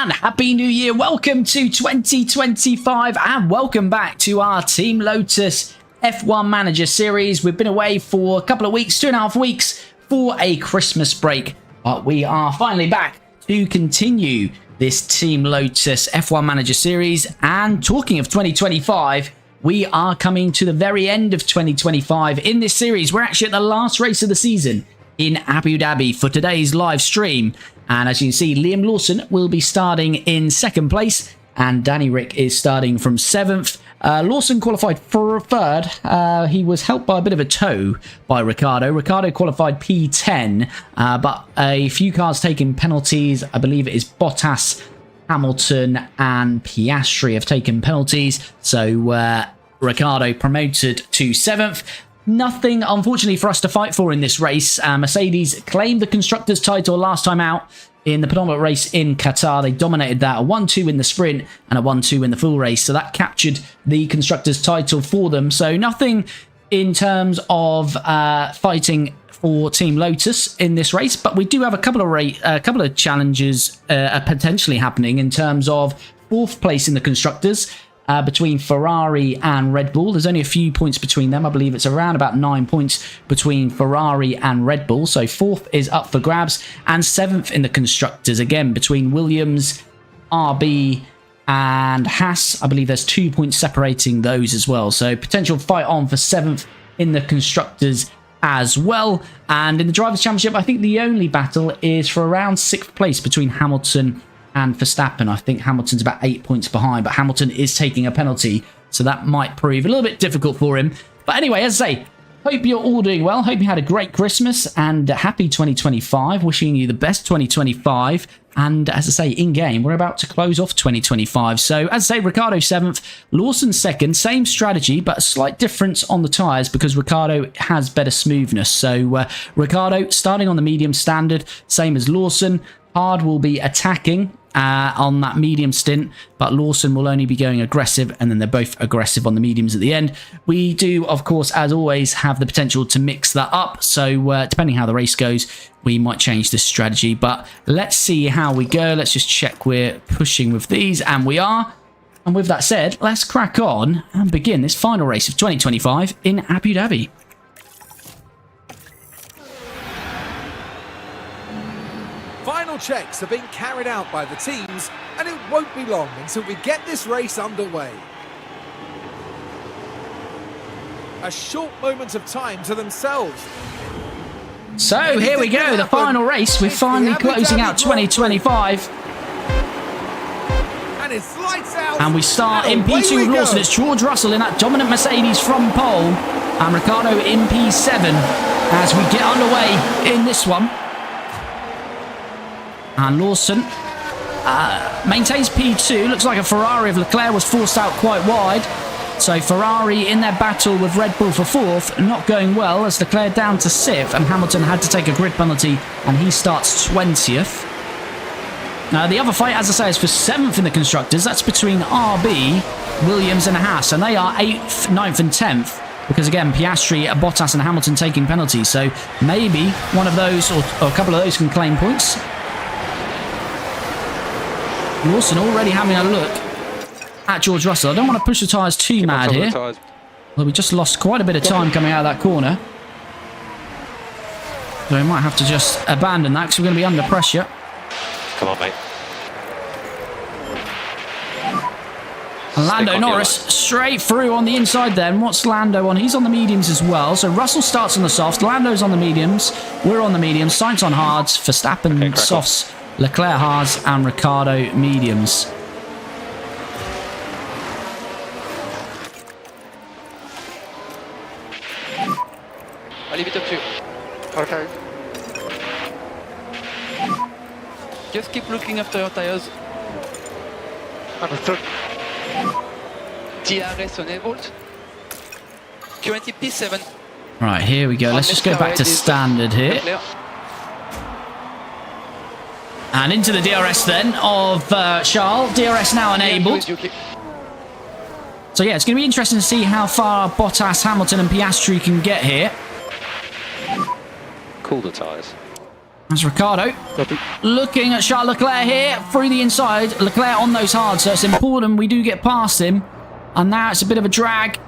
and Happy New Year. Welcome to 2025 and welcome back to our Team Lotus F1 Manager Series. We've been away for a couple of weeks, 2.5 weeks for a Christmas break, but we are finally back to continue this Team Lotus F1 Manager Series. And talking of 2025, we are coming to the very end of 2025 in this series. We're actually at the last race of the season in Abu Dhabi for today's live stream. And as you can see, Liam Lawson will be starting in second place and Danny Rick is starting from 7th. Lawson qualified for third. He was helped by a bit of a tow by Ricardo. Ricardo qualified P10, but a few cars taking penalties. I believe it is Bottas, Hamilton and Piastri have taken penalties. So Ricardo promoted to 7th. Nothing, unfortunately, for us to fight for in this race. Mercedes claimed the Constructors' title last time out in the penultimate race in Qatar. They dominated that, a 1-2 in the sprint and a 1-2 in the full race. So that captured the Constructors' title for them. So nothing in terms of fighting for Team Lotus in this race. But we do have a couple of challenges potentially happening in terms of 4th place in the Constructors. Between Ferrari and Red Bull. There's only a few points between them. I believe it's around about 9 points between Ferrari and Red Bull. So 4th is up for grabs. And 7th in the Constructors. Again, between Williams, RB and Haas. I believe there's 2 points separating those as well. So potential fight on for 7th in the Constructors as well. And in the Drivers' Championship, I think the only battle is for around 6th place between Hamilton and Verstappen. I think Hamilton's about 8 points behind, but Hamilton is taking a penalty, so that might prove a little bit difficult for him. But anyway, as I say, hope you're all doing well. Hope you had a great Christmas and happy 2025. Wishing you the best 2025. And as I say, in-game, we're about to close off 2025. So, as I say, Ricardo 7th, Lawson 2nd. Same strategy, but a slight difference on the tyres because Ricardo has better smoothness. So, Ricardo starting on the medium standard, same as Lawson. Hard will be attacking on that medium stint, but Lawson will only be going aggressive, and then they're both aggressive on the mediums at the end. We do, of course, as always, have the potential to mix that up, so depending how the race goes, we might change this strategy, but let's see how we go. Let's just check we're pushing with these, and we are. And with that said, let's crack on and begin this final race of 2025 in Abu Dhabi. Final checks are being carried out by the teams, and it won't be long until we get this race underway. A short moment of time to themselves. So here we go, the final race. We're finally closing out 2025. And it's lights out. And we start in P2 with Lawson. It's George Russell in that dominant Mercedes from pole. And Ricardo in P7 as we get underway in this one. And Lawson maintains P2. Looks like a Ferrari of Leclerc was forced out quite wide. So Ferrari in their battle with Red Bull for 4th. Not going well as Leclerc down to 6th. And Hamilton had to take a grid penalty. And he starts 20th. The other fight, as I say, is for 7th in the Constructors. That's between RB, Williams and Haas. And they are 8th, 9th and 10th. Because again, Piastri, Bottas and Hamilton taking penalties. So maybe one of those or a couple of those can claim points. Lawson already having a look at George Russell. I don't want to push the tyres too mad here. Well, we just lost quite a bit of time coming out of that corner. So we might have to just abandon that because we're going to be under pressure. Come on, mate. And Lando Norris straight through on the inside then. What's Lando on? He's on the mediums as well. So Russell starts on the softs. Lando's on the mediums. We're on the mediums. Sainz on hards. Verstappen softs. Leclerc hards and Ricardo mediums. Allez vite au-dessus. Okay. Just keep looking after your tires. Understood. DRS enabled. Currently P7. Right, here we go. Let's just go back to standard here. And into the DRS then of Charles. DRS now enabled. So yeah, it's going to be interesting to see how far Bottas, Hamilton and Piastri can get here. Cool the tyres. That's Ricciardo. Copy. Looking at Charles Leclerc here through the inside. Leclerc on those hards, so it's important we do get past him. And now it's a bit of a drag.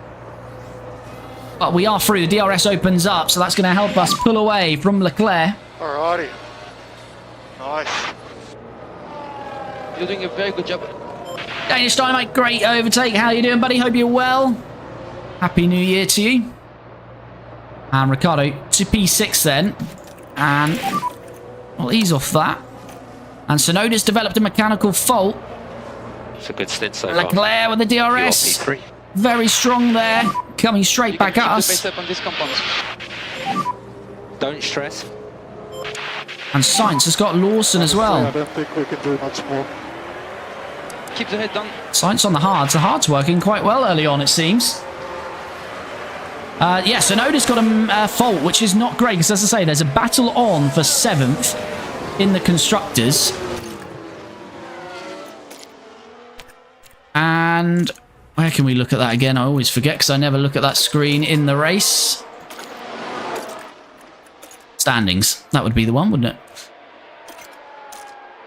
But we are through. The DRS opens up, so that's going to help us pull away from Leclerc. Alrighty. Nice. You're doing a very good job. Danish Dynamite, great overtake. How you doing, buddy? Hope you're well. Happy New Year to you. And Ricciardo to P6 then. And, well, he's off that. And Tsunoda's developed a mechanical fault. It's a good stint so far. Leclerc with the DRS. P3. Very strong there. Coming straight back at us. Keep the pace up on this compound. Don't stress. And Sainz has got Lawson as well. I don't think we can do much more. Keep the head down. Sainz on the hards. The hards working quite well early on, it seems. Yeah, Tsunoda's got a fault, which is not great, because as I say, there's a battle on for 7th in the Constructors. And where can we look at that again? I always forget, because I never look at that screen in the race. Standings. That would be the one, wouldn't it?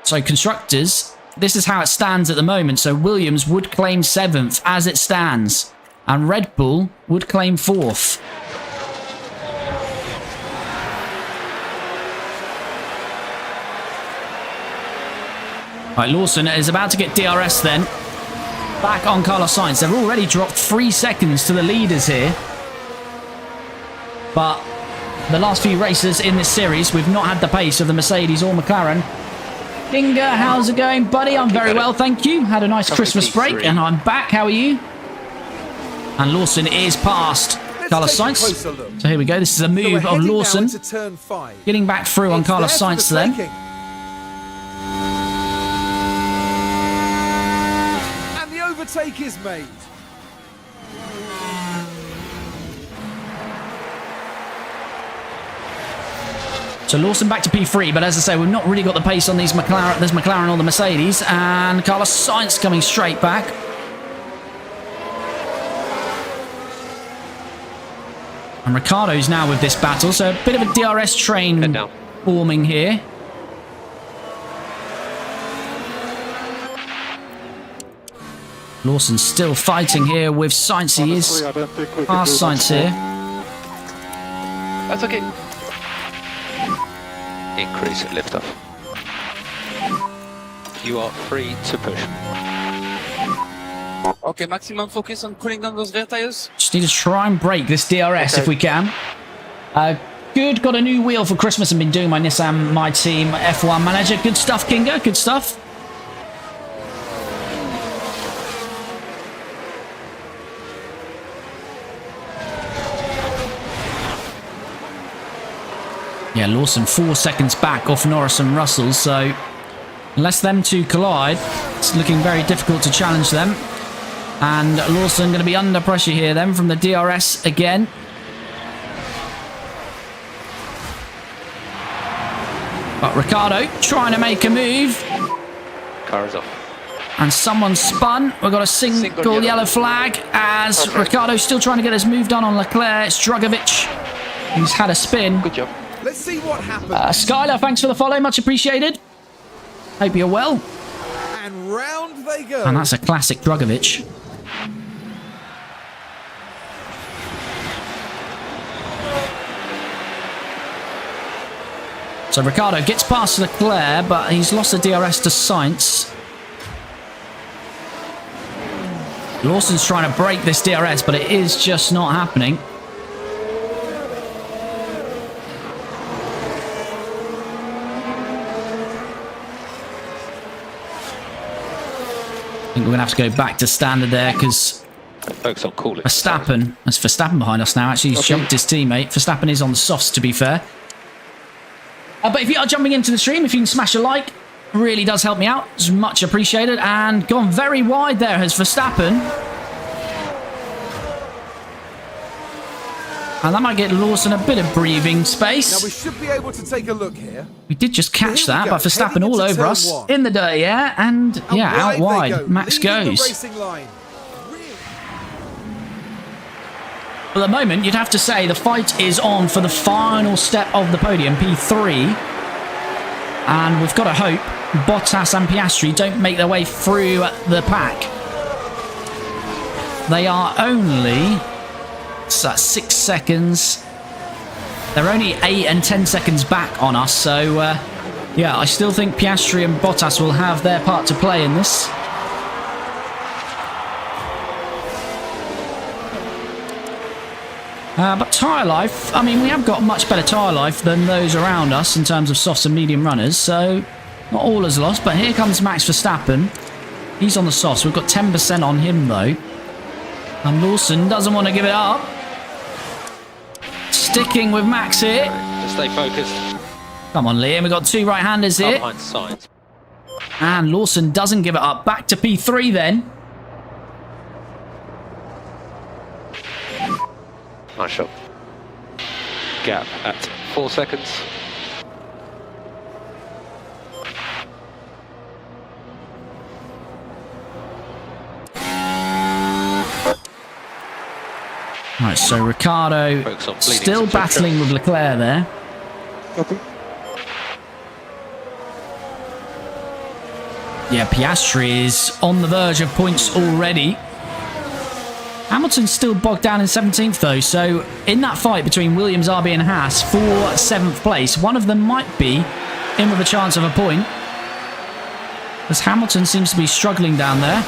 So, Constructors, this is how it stands at the moment. So, Williams would claim 7th as it stands. And Red Bull would claim 4th. Right, Lawson is about to get DRS then. Back on Carlos Sainz. They've already dropped 3 seconds to the leaders here. But the last few races in this series, we've not had the pace of the Mercedes or McLaren. Kinga, how's it going, buddy? I'm very well, thank you. Had a nice Christmas break, and I'm back. How are you? And Lawson is past Carlos Sainz. So here we go. This is a move of Lawson. Getting back through on Carlos Sainz then. And the overtake is made. So Lawson back to P3, but as I say, we've not really got the pace on these McLaren. There's McLaren or the Mercedes, and Carlos Sainz coming straight back. And Ricciardo's now with this battle, so a bit of a DRS train forming here. Lawson's still fighting here with Sainz. He is past Sainz here. That's okay. Increase at liftoff. You are free to push. Okay, maximum focus on cooling down those rear tires. Just need to try and break this DRS if we can. Good, got a new wheel for Christmas and been doing my Nissan My Team F1 Manager. Good stuff, Kinga, good stuff. Yeah, Lawson 4 seconds back off Norris and Russell, so unless them two collide, it's looking very difficult to challenge them. And Lawson going to be under pressure here then from the DRS again. But Ricciardo trying to make a move. Car is off. And someone spun. We've got a single yellow flag as Ricciardo's still trying to get his move done on Leclerc. It's Drugovic. He's had a spin. Good job. Let's see what happens. Skylar, thanks for the follow. Much appreciated. Hope you're well. And round they go. And that's a classic Drugovic. So Ricciardo gets past Leclerc, but he's lost the DRS to Sainz. Lawson's trying to break this DRS, but it is just not happening. I think we're going to have to go back to standard there because Focus on cooling. Verstappen, there's Verstappen behind us now. Actually, he's jumped his teammate. Verstappen is on the softs, to be fair. But if you are jumping into the stream, if you can smash a like, really does help me out. It's much appreciated. And gone very wide there has Verstappen. And that might get Lawson a bit of breathing space. Now we should be able to take a look here. We did just catch that, but Verstappen all over us in the dirty air. And yeah, out wide. Max goes. At the moment, you'd have to say the fight is on for the final step of the podium, P3. And we've got to hope Bottas and Piastri don't make their way through the pack. They are only... So that's 6 seconds. They're only 8 and 10 seconds back on us. So, yeah, I still think Piastri and Bottas will have their part to play in this. But tyre life, I mean, we have got much better tyre life than those around us in terms of softs and medium runners, so not all is lost. But here comes Max Verstappen. He's on the softs. We've got 10% on him, though. And Lawson doesn't want to give it up. Sticking with Max here. Just stay focused. Come on, Liam. We've got 2 right-handers here. Behind signs. And Lawson doesn't give it up. Back to P3 then. Nice shot. Gap at 4 seconds. Right, so Ricciardo still battling with Leclerc there. Yeah, Piastri is on the verge of points already. Hamilton's still bogged down in 17th though, so in that fight between Williams, RB and Haas for 7th place, one of them might be in with a chance of a point, as Hamilton seems to be struggling down there.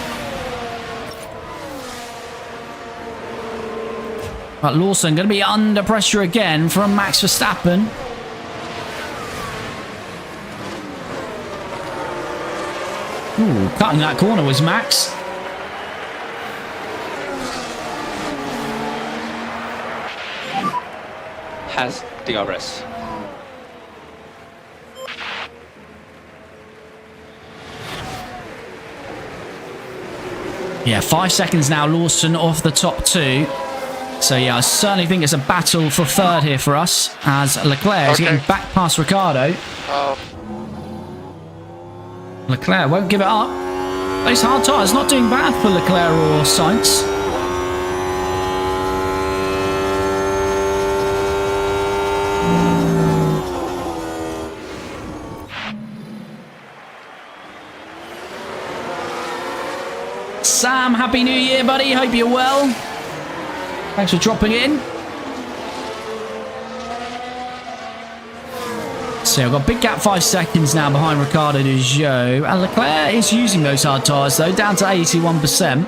But Lawson going to be under pressure again from Max Verstappen. Ooh, cutting that corner was Max. Has DRS. Yeah, 5 seconds now, Lawson off the top 2. So yeah, I certainly think it's a battle for 3rd here for us, as Leclerc is getting back past Ricciardo. Leclerc won't give it up. Those hard tyres not doing bad for Leclerc or Sainz. Sam, Happy New Year, buddy. Hope you're well. Thanks for dropping in. So I've got a big gap, 5 seconds now behind Ricciardo de Gio. And Leclerc is using those hard tyres, though, down to 81%.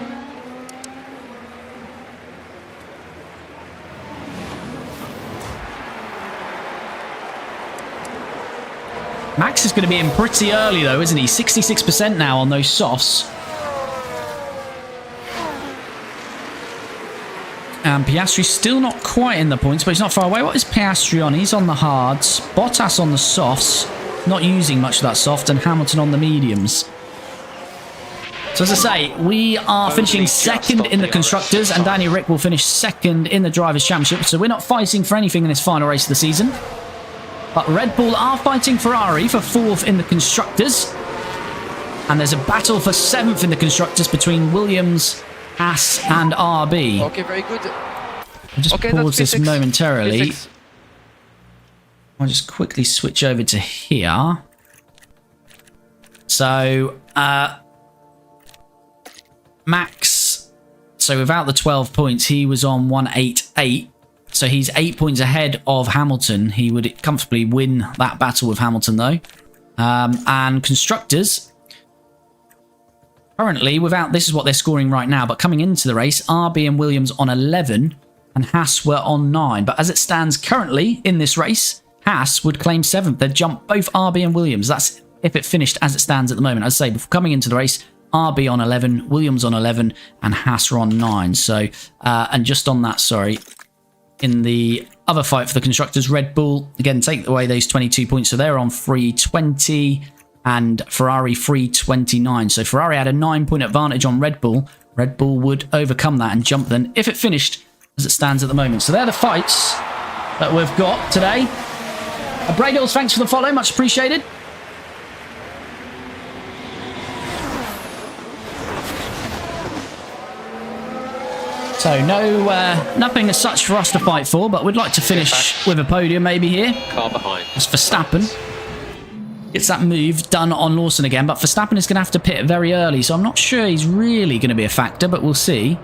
Max is going to be in pretty early, though, isn't he? 66% now on those softs. And Piastri's still not quite in the points, but he's not far away. What is Piastri on? He's on the hards. Bottas on the softs. Not using much of that soft. And Hamilton on the mediums. So as I say, we are finishing 2nd in the Constructors. And Danny Rick will finish 2nd in the Drivers' Championship. So we're not fighting for anything in this final race of the season. But Red Bull are fighting Ferrari for 4th in the Constructors. And there's a battle for 7th in the Constructors between Williams, Haas and RB. Okay, very good. I'll just pause this momentarily. I'll just quickly switch over to here. So, Max, so without the 12 points, he was on 188. So he's 8 points ahead of Hamilton. He would comfortably win that battle with Hamilton, though. And Constructors... Currently, without this is what they're scoring right now, but coming into the race, RB and Williams on 11 and Haas were on 9. But as it stands currently in this race, Haas would claim 7th. They'd jump both RB and Williams. That's if it finished as it stands at the moment. As I say, before coming into the race, RB on 11, Williams on 11, and Haas are on 9. So, and just on that, sorry, in the other fight for the Constructors, Red Bull, again, take away those 22 points. So they're on 320. And Ferrari 329. So Ferrari had a 9-point advantage on Red Bull. Red Bull would overcome that and jump then if it finished as it stands at the moment. So they're the fights that we've got today. Bradles, thanks for the follow. Much appreciated. So nothing as such for us to fight for, but we'd like to finish with a podium maybe here. Car behind. That's Verstappen. Gets that move done on Lawson again, but Verstappen is going to have to pit very early, so I'm not sure he's really going to be a factor, but we'll see.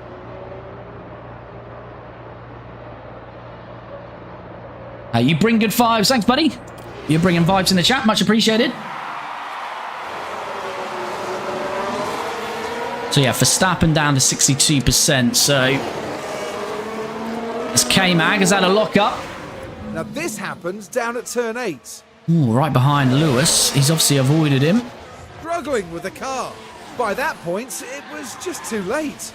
You bring good vibes. Thanks, buddy. You're bringing vibes in the chat. Much appreciated. So yeah, Verstappen down to 62%. So as K-Mag has had a lock-up. Now this happens down at turn 8. Ooh, right behind Lewis. He's obviously avoided him. Struggling with the car. By that point, it was just too late.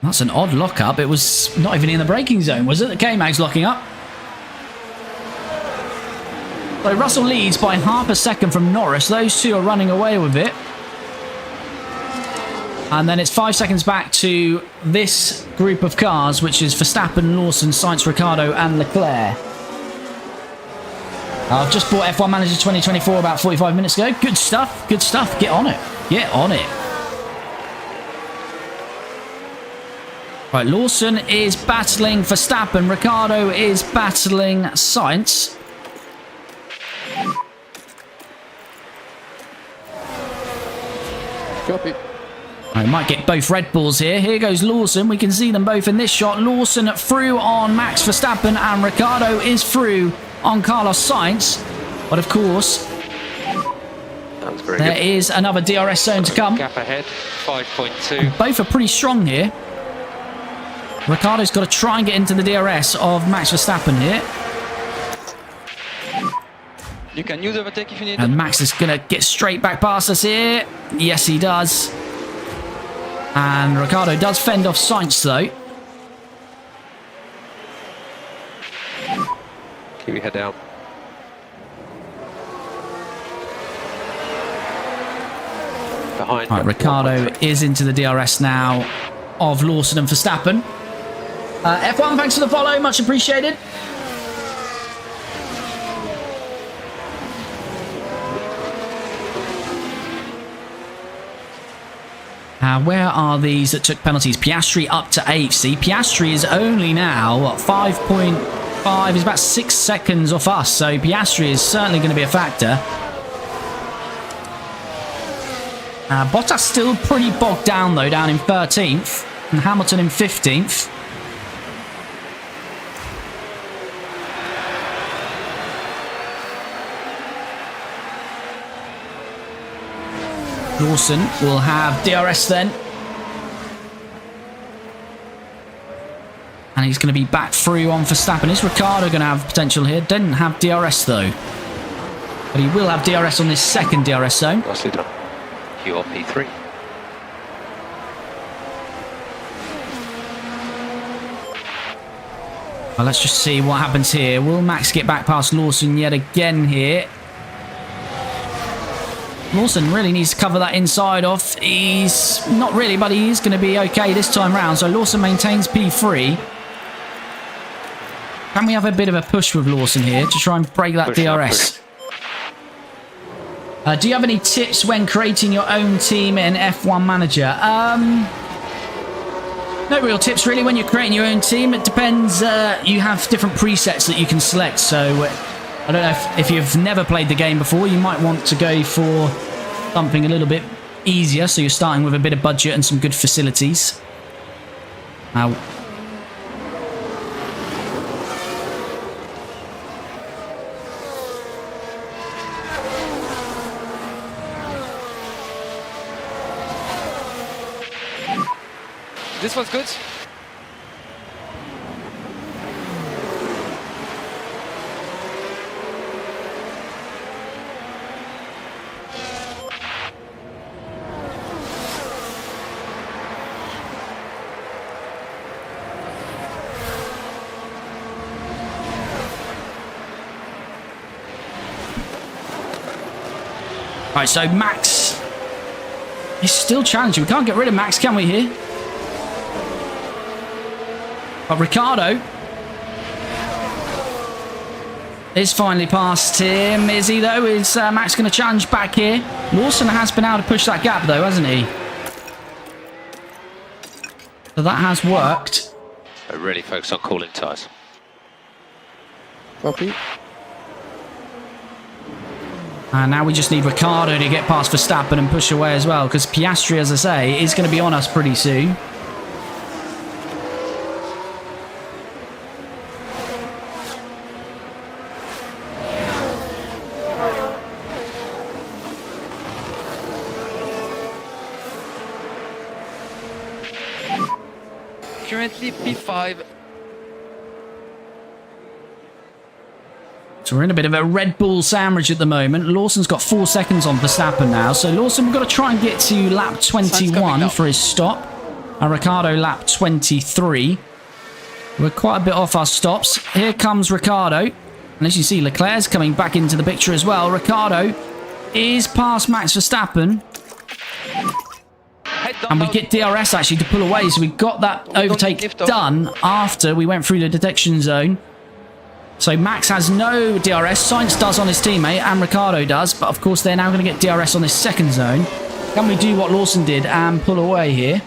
That's an odd lock-up. It was not even in the braking zone, was it? The K-Mag's locking up. So Russell leads by half a second from Norris. Those two are running away with it. And then it's 5 seconds back to this group of cars, which is Verstappen, Lawson, Sainz, Ricciardo, and Leclerc. I've just bought F1 Manager 2024 about 45 minutes ago. Good stuff. Good stuff. Get on it. Get on it. Right, Lawson is battling Verstappen. Ricciardo is battling Sainz. Copy. I might get both Red Bulls here. Here goes Lawson. We can see them both in this shot. Lawson through on Max Verstappen and Ricciardo is through on Carlos Sainz. But of course, That was very there good. is another DRS zone to come. Gap ahead, 5.2. Both are pretty strong here. Ricciardo's got to try and get into the DRS of Max Verstappen here. You can use overtake if you need And it. Max is going to get straight back past us here. Yes, he does. And Ricciardo does fend off Sainz, though. Keep your head down. Behind. Right, Ricciardo is into the DRS now of Lawson and Verstappen. F1, thanks for the follow. Much appreciated. Where are these that took penalties? Piastri up to 8th. See, Piastri is only now, what, 5.5? He's about 6 seconds off us, so Piastri is certainly going to be a factor. Bottas still pretty bogged down, though, down in 13th. And Hamilton in 15th. Lawson will have DRS then. And he's going to be back through on Verstappen. Is Ricciardo going to have potential here? Didn't have DRS though. But he will have DRS on this second DRS zone. Nicely done. You're P3. Well, let's just see what happens here. Will Max get back past Lawson yet again here? Lawson really needs to cover that inside off. He's not really, but he is going to be okay this time round. So Lawson maintains P3. Can we have a bit of a push with Lawson here to try and break that Push DRS? Do you have any tips when creating your own team in F1 Manager? No real tips really when you're creating your own team. It depends. You have different presets that you can select. So I don't know if you've never played the game before, you might want to go for something a little bit easier. So you're starting with a bit of budget and some good facilities. This was good. Right, so Max is still challenging. We can't get rid of Max, can we here? But Ricciardo is finally past him. Is he, though? Is Max going to challenge back here? Lawson has been able to push that gap, though, hasn't he? So that has worked. I really focus on cooling tyres. Copy. And now we just need Ricciardo to get past Verstappen and push away as well, because Piastri, as I say, is going to be on us pretty soon. Currently P5. So we're in a bit of a Red Bull sandwich at the moment. Lawson's got 4 seconds on Verstappen now. So Lawson, we've got to try and get to lap 21 for his stop. And Ricciardo lap 23. We're quite a bit off our stops. Here comes Ricciardo. And as you see, Leclerc's coming back into the picture as well. Ricciardo is past Max Verstappen. And we get DRS actually to pull away. So we got that overtake done after we went through the detection zone. So Max has no DRS. Sainz does on his teammate, and Ricciardo does. But of course, they're now going to get DRS on this second zone. Can we do what Lawson did and pull away here?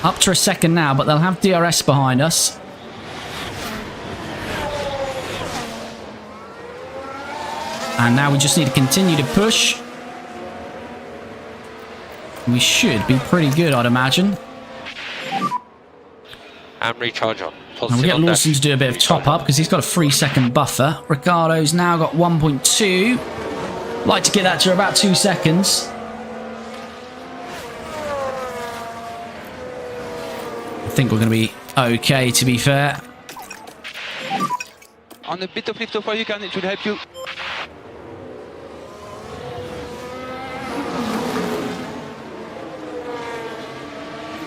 Up to a second now, but they'll have DRS behind us. And now we just need to continue to push. We should be pretty good, I'd imagine. And recharge on. And we get Lawson to do a bit of top up because he's got a 3-second buffer. Ricciardo's now got 1.2. Like to get that to about 2 seconds. I think we're going to be okay, to be fair. On a bit of lift off you can, it should help you.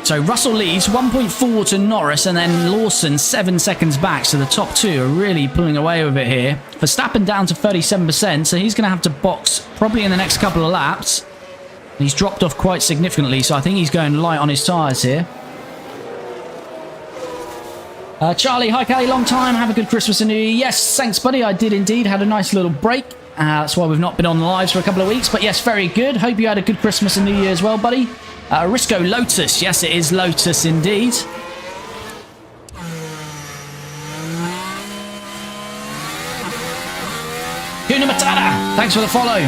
So Russell leads 1.4 to Norris, and then Lawson 7 seconds back. So the top two are really pulling away with it here. Verstappen down to 37%, so he's going to have to box probably in the next couple of laps. He's dropped off quite significantly, so I think he's going light on his tyres here. Charlie, hi Kelly, long time. Have a good Christmas and New Year. Yes, thanks buddy. I did indeed. Had a nice little break. That's why we've not been on the lives for a couple of weeks. But yes, very good. Hope you had a good Christmas and New Year as well, buddy. Risco Lotus. Yes, it is Lotus indeed. Kuna Matata. Thanks for the follow.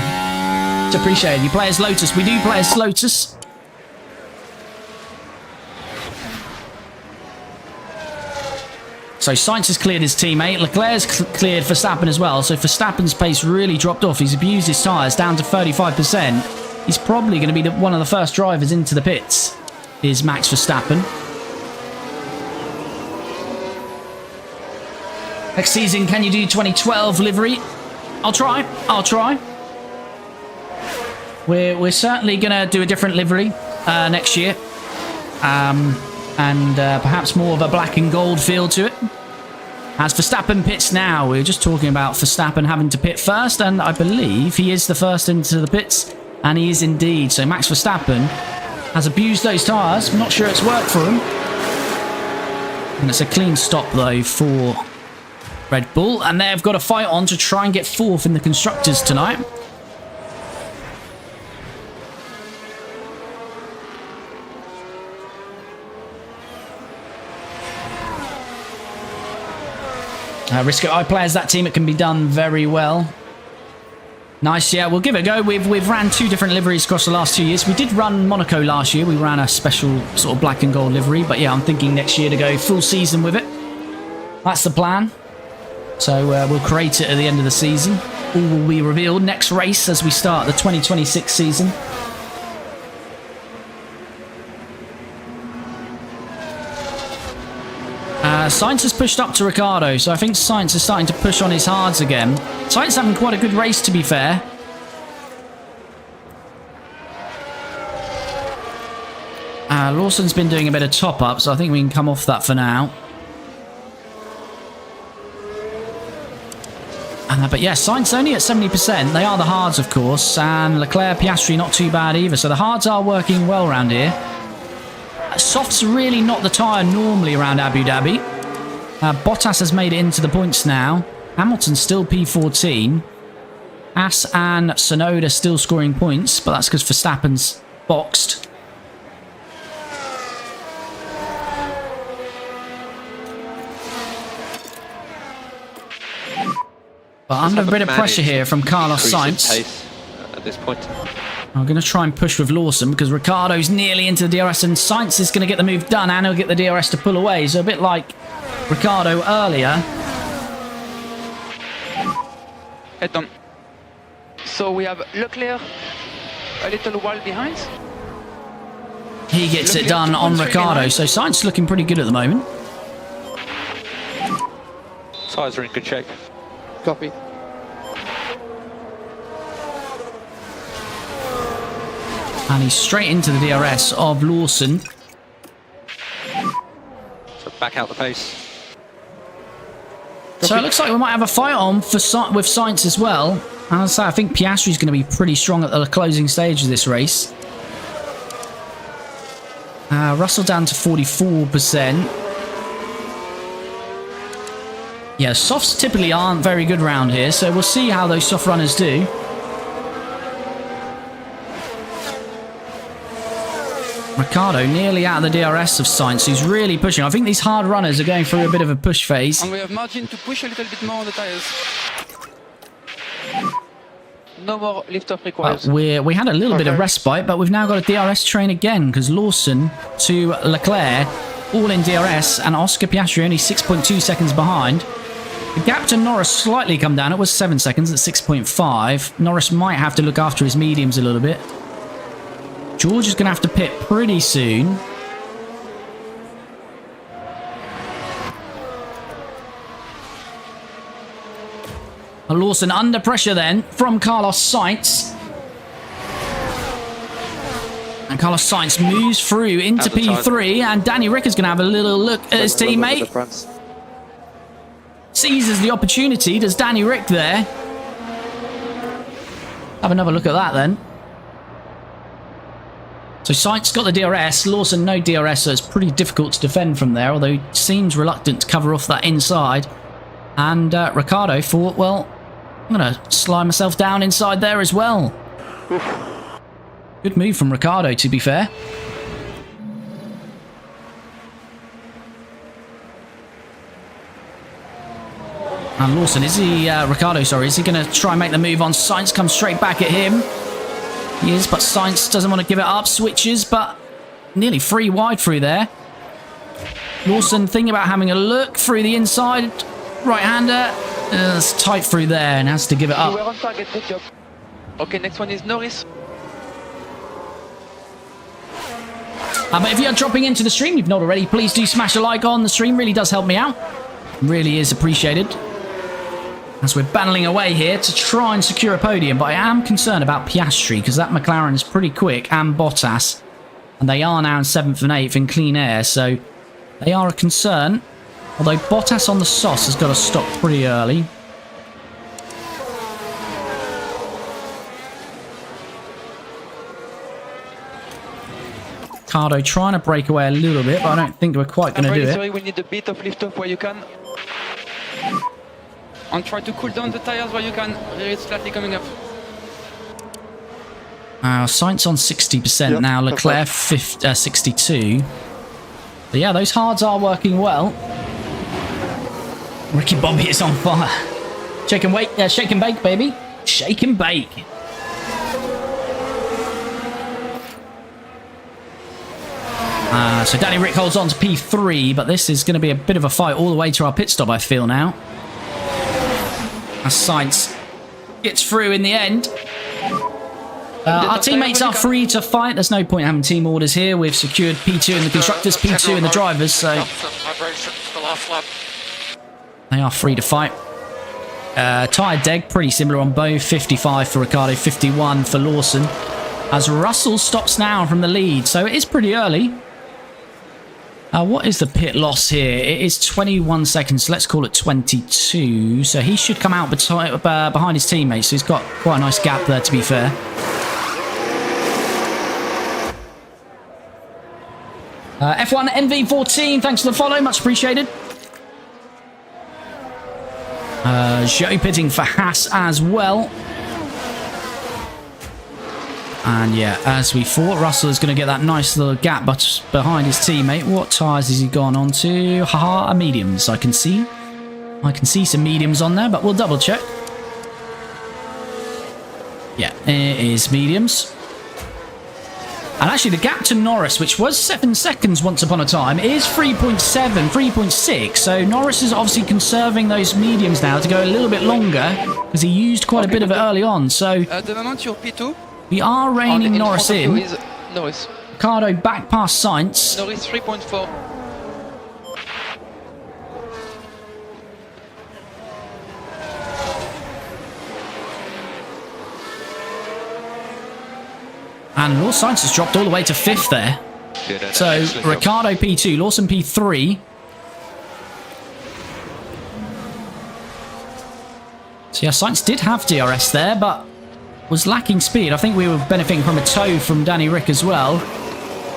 It's appreciated. You play as Lotus. We do play as Lotus. So Sainz has cleared his teammate. Leclerc's cleared Verstappen as well. So Verstappen's pace really dropped off. He's abused his tyres down to 35%. He's probably going to be one of the first drivers into the pits, is Max Verstappen. Next season, can you do 2012 livery? I'll try. We're certainly going to do a different livery next year. And perhaps more of a black and gold feel to it. As Verstappen pits now, we were just talking about Verstappen having to pit first, and I believe he is the first into the pits, and he is indeed. So Max Verstappen has abused those tyres. I'm not sure it's worked for him. And it's a clean stop, though, for Red Bull, and they've got a fight on to try and get fourth in the Constructors tonight. Risco iPlayers, that team, it can be done very well. Nice, yeah, we'll give it a go. We've ran 2 different liveries across the last 2 years. We did run Monaco last year. We ran a special sort of black and gold livery. But yeah, I'm thinking next year to go full season with it. That's the plan. So we'll create it at the end of the season. All will be revealed next race as we start the 2026 season. Sainz has pushed up to Ricciardo, so I think Sainz is starting to push on his hards again. Sainz having quite a good race, to be fair. Lawson's been doing a bit of top-up, so I think we can come off that for now. But yeah, Sainz only at 70%. They are the hards, of course, and Leclerc, Piastri not too bad either, so the hards are working well around here. Soft's really not the tyre normally around Abu Dhabi. Bottas has made it into the points now. Hamilton's still P14. Haas and Tsunoda still scoring points, but that's because Verstappen's boxed. But under a bit of pressure here from Carlos Sainz. Pace at this point. I'm going to try and push with Lawson because Ricciardo's nearly into the DRS and Sainz is going to get the move done and he'll get the DRS to pull away. So a bit like Ricciardo earlier. Head on. So we have Leclerc a little while behind. He gets it done on Ricciardo. So Sainz is looking pretty good at the moment. Tyres are in good shape. Copy. And he's straight into the DRS of Lawson. So back out the pace. So it looks like we might have a fight on with Sainz as well. And as I say, I think Piastri's going to be pretty strong at the closing stage of this race. Russell down to 44%. Yeah, softs typically aren't very good around here, so we'll see how those soft runners do. Ricciardo nearly out of the DRS of Sainz, who's really pushing. I think these hard runners are going through a bit of a push phase. And we have margin to push a little bit more on the tires. No more lift-off required. We had a little bit of respite, but we've now got a DRS train again, because Lawson to Leclerc, all in DRS, and Oscar Piastri only 6.2 seconds behind. The gap to Norris slightly come down. It was 7 seconds at 6.5. Norris might have to look after his mediums a little bit. George is going to have to pit pretty soon. Lawson under pressure then from Carlos Sainz. And Carlos Sainz moves through into P3 and Danny Rick is going to have a little look at his teammate. Seizes the opportunity. Does Danny Rick there? Have another look at that then. So Sainz got the DRS, Lawson no DRS, so it's pretty difficult to defend from there, although he seems reluctant to cover off that inside. And Ricciardo thought, well, I'm going to slide myself down inside there as well. Good move from Ricciardo, to be fair. And Lawson, Ricciardo, sorry, is he going to try and make the move on? Sainz comes straight back at him. He is, but Sainz doesn't want to give it up. Switches, but nearly 3 wide through there. Lawson thinking about having a look through the inside. Right-hander. It's tight through there and has to give it up. You were on target, good job. Okay, next one is Norris. But if you're dropping into the stream, if not already, please do smash a like on the stream. Really does help me out. Really is appreciated. As we're battling away here to try and secure a podium, but I am concerned about Piastri because that McLaren is pretty quick, and Bottas, and they are now in 7th and 8th in clean air, so they are a concern. Although Bottas on the SOS has got to stop pretty early. Ricardo trying to break away a little bit, but I don't think we're quite going to do it. Sorry, we need a bit of lift off where you can. And try to cool down the tires where you can. It's slightly coming up. Sainz on 60% now, Leclerc 62. But yeah, those hards are working well. Ricky Bobby is on fire. Shake and wait, shake and bake, baby. Shake and bake. So Danny Rick holds on to P3, but this is going to be a bit of a fight all the way to our pit stop, I feel now. As Sainz gets through in the end. Our teammates are free to fight. There's no point having team orders here. We've secured P2 in the constructors, P2 in the drivers, so they are free to fight. Tyre deg, pretty similar on both. 55 for Ricciardo, 51 for Lawson. As Russell stops now from the lead, so it is pretty early. What is the pit loss here? It is 21 seconds, so let's call it 22. So he should come out behind his teammates, so he's got quite a nice gap there, to be fair. F1 NV14, thanks for the follow, much appreciated. Joe pitting for Haas as well. And yeah, as we thought, Russell is going to get that nice little gap behind his teammate. What tyres has he gone on to? Haha, mediums, I can see. I can see some mediums on there, but we'll double check. Yeah, it is mediums. And actually, the gap to Norris, which was 7 seconds once upon a time, is 3.7, 3.6. So Norris is obviously conserving those mediums now to go a little bit longer because he used quite a bit of it early on. So at the moment, you're P2. We are reining Norris in. Norris. Ricardo back past Sainz. Norris 3.4. And Lawson Sainz has dropped all the way to 5th there. So Ricardo P2, Lawson P3. So yeah, Sainz did have DRS there, but was lacking speed. I think we were benefiting from a tow from Danny Rick as well.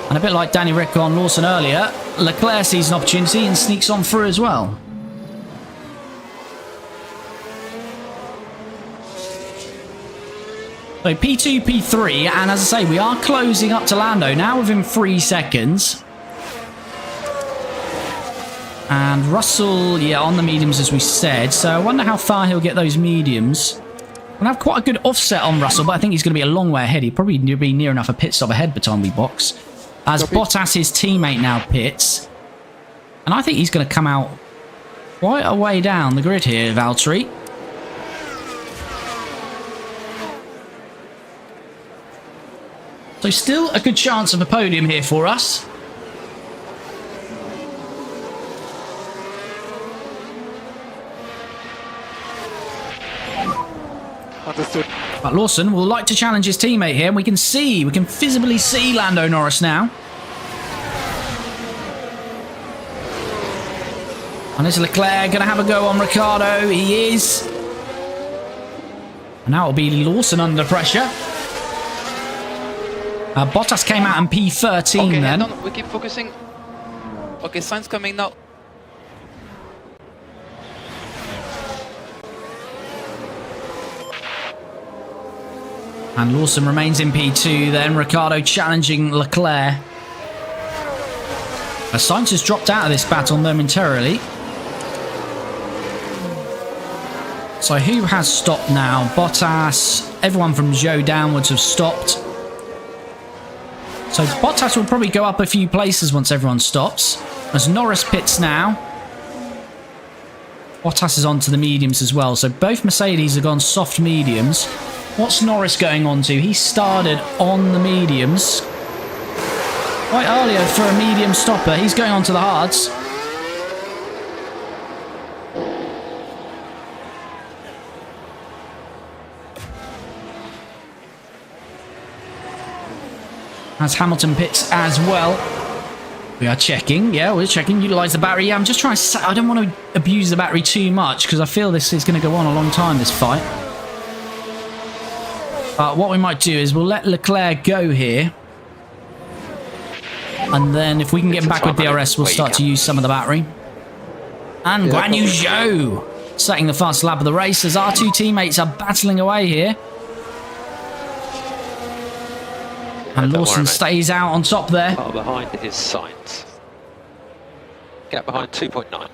And a bit like Danny Rick on Lawson earlier, Leclerc sees an opportunity and sneaks on through as well. So P2, P3, and as I say, we are closing up to Lando now within 3 seconds. And Russell, yeah, on the mediums as we said. So I wonder how far he'll get those mediums. We'll have quite a good offset on Russell, but I think he's going to be a long way ahead. He'll probably be near enough a pit stop ahead by the time we box. As Bottas, his teammate, now pits. And I think he's going to come out quite a way down the grid here, Valtteri. So still a good chance of a podium here for us. Understood. But Lawson will like to challenge his teammate here. And we can visibly see Lando Norris now. And is Leclerc going to have a go on Ricciardo? He is. And now it'll be Lawson under pressure. Bottas came out in P13 okay, then. We keep focusing. Okay, Sainz coming now. And Lawson remains in P2 then. Ricciardo challenging Leclerc. Sainz has dropped out of this battle momentarily. So who has stopped now? Bottas. Everyone from Zhou downwards have stopped. So Bottas will probably go up a few places once everyone stops. As Norris pits now. Bottas is onto the mediums as well. So both Mercedes have gone soft mediums. What's Norris going on to? He started on the mediums. Quite earlier for a medium stopper. He's going on to the hards. As Hamilton pits as well. We are checking. Yeah, we're checking. Utilise the battery. Yeah, I'm just trying to... I don't want to abuse the battery too much because I feel this is going to go on a long time, this fight. But what we might do is we'll let Leclerc go here. And then if we can get him back with DRS, we'll start to use some of the battery. And Guan Yu Zhou setting the fast lap of the race as our two teammates are battling away here. And Lawson stays out on top there. Far behind is Sainz. Gap behind 2.9.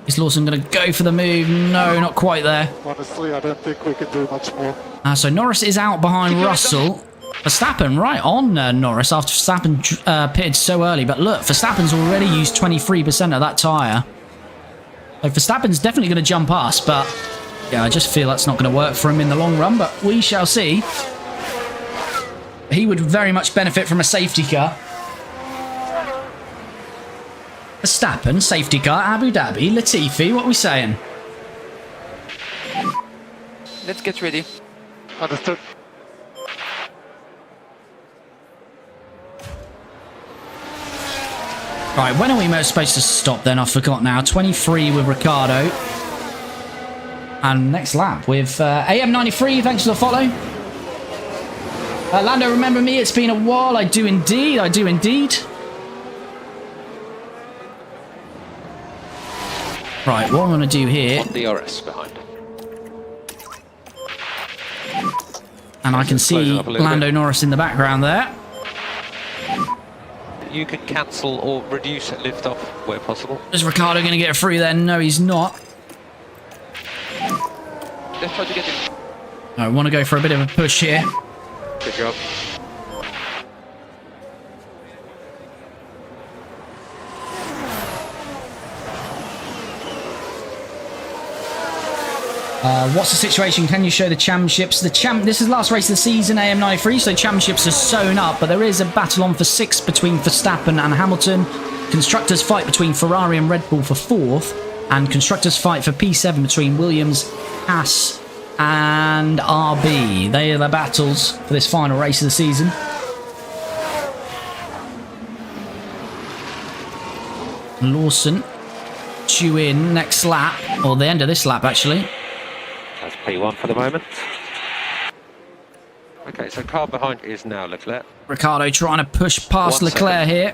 Is Lawson going to go for the move? No, not quite there. Honestly, I don't think we can do much more. So Norris is out behind Russell. Verstappen right on Norris after Verstappen pitted so early. But look, Verstappen's already used 23% of that tyre. So Verstappen's definitely going to jump us, but yeah, I just feel that's not going to work for him in the long run. But we shall see. He would very much benefit from a safety car. Verstappen, safety car, Abu Dhabi, Latifi, what are we saying? Let's get ready. Understood. Right, when are we supposed to stop then? I forgot now. 23 with Ricciardo. And next lap with AM93, thanks for the follow. Lando, remember me? It's been a while. I do indeed. I do indeed. Right, what I'm going to do here... On DRS behind. And I can see Lando Norris in the background there. You can cancel or reduce lift off where possible. Is Ricciardo going to get through there? No, he's not. Let's try to get him. I want to go for a bit of a push here. Good job. What's the situation? Can you show the championships? This is the last race of the season, AM93, so championships are sewn up, but there is a battle on for 6 between Verstappen and Hamilton. Constructors fight between Ferrari and Red Bull for 4th, and constructors fight for P7 between Williams, Haas, and RB. They are the battles for this final race of the season. Lawson due in next lap, or the end of this lap actually. That's P1 for the moment. Okay, so car behind is now Leclerc. Ricciardo trying to push past 1 Leclerc second. here.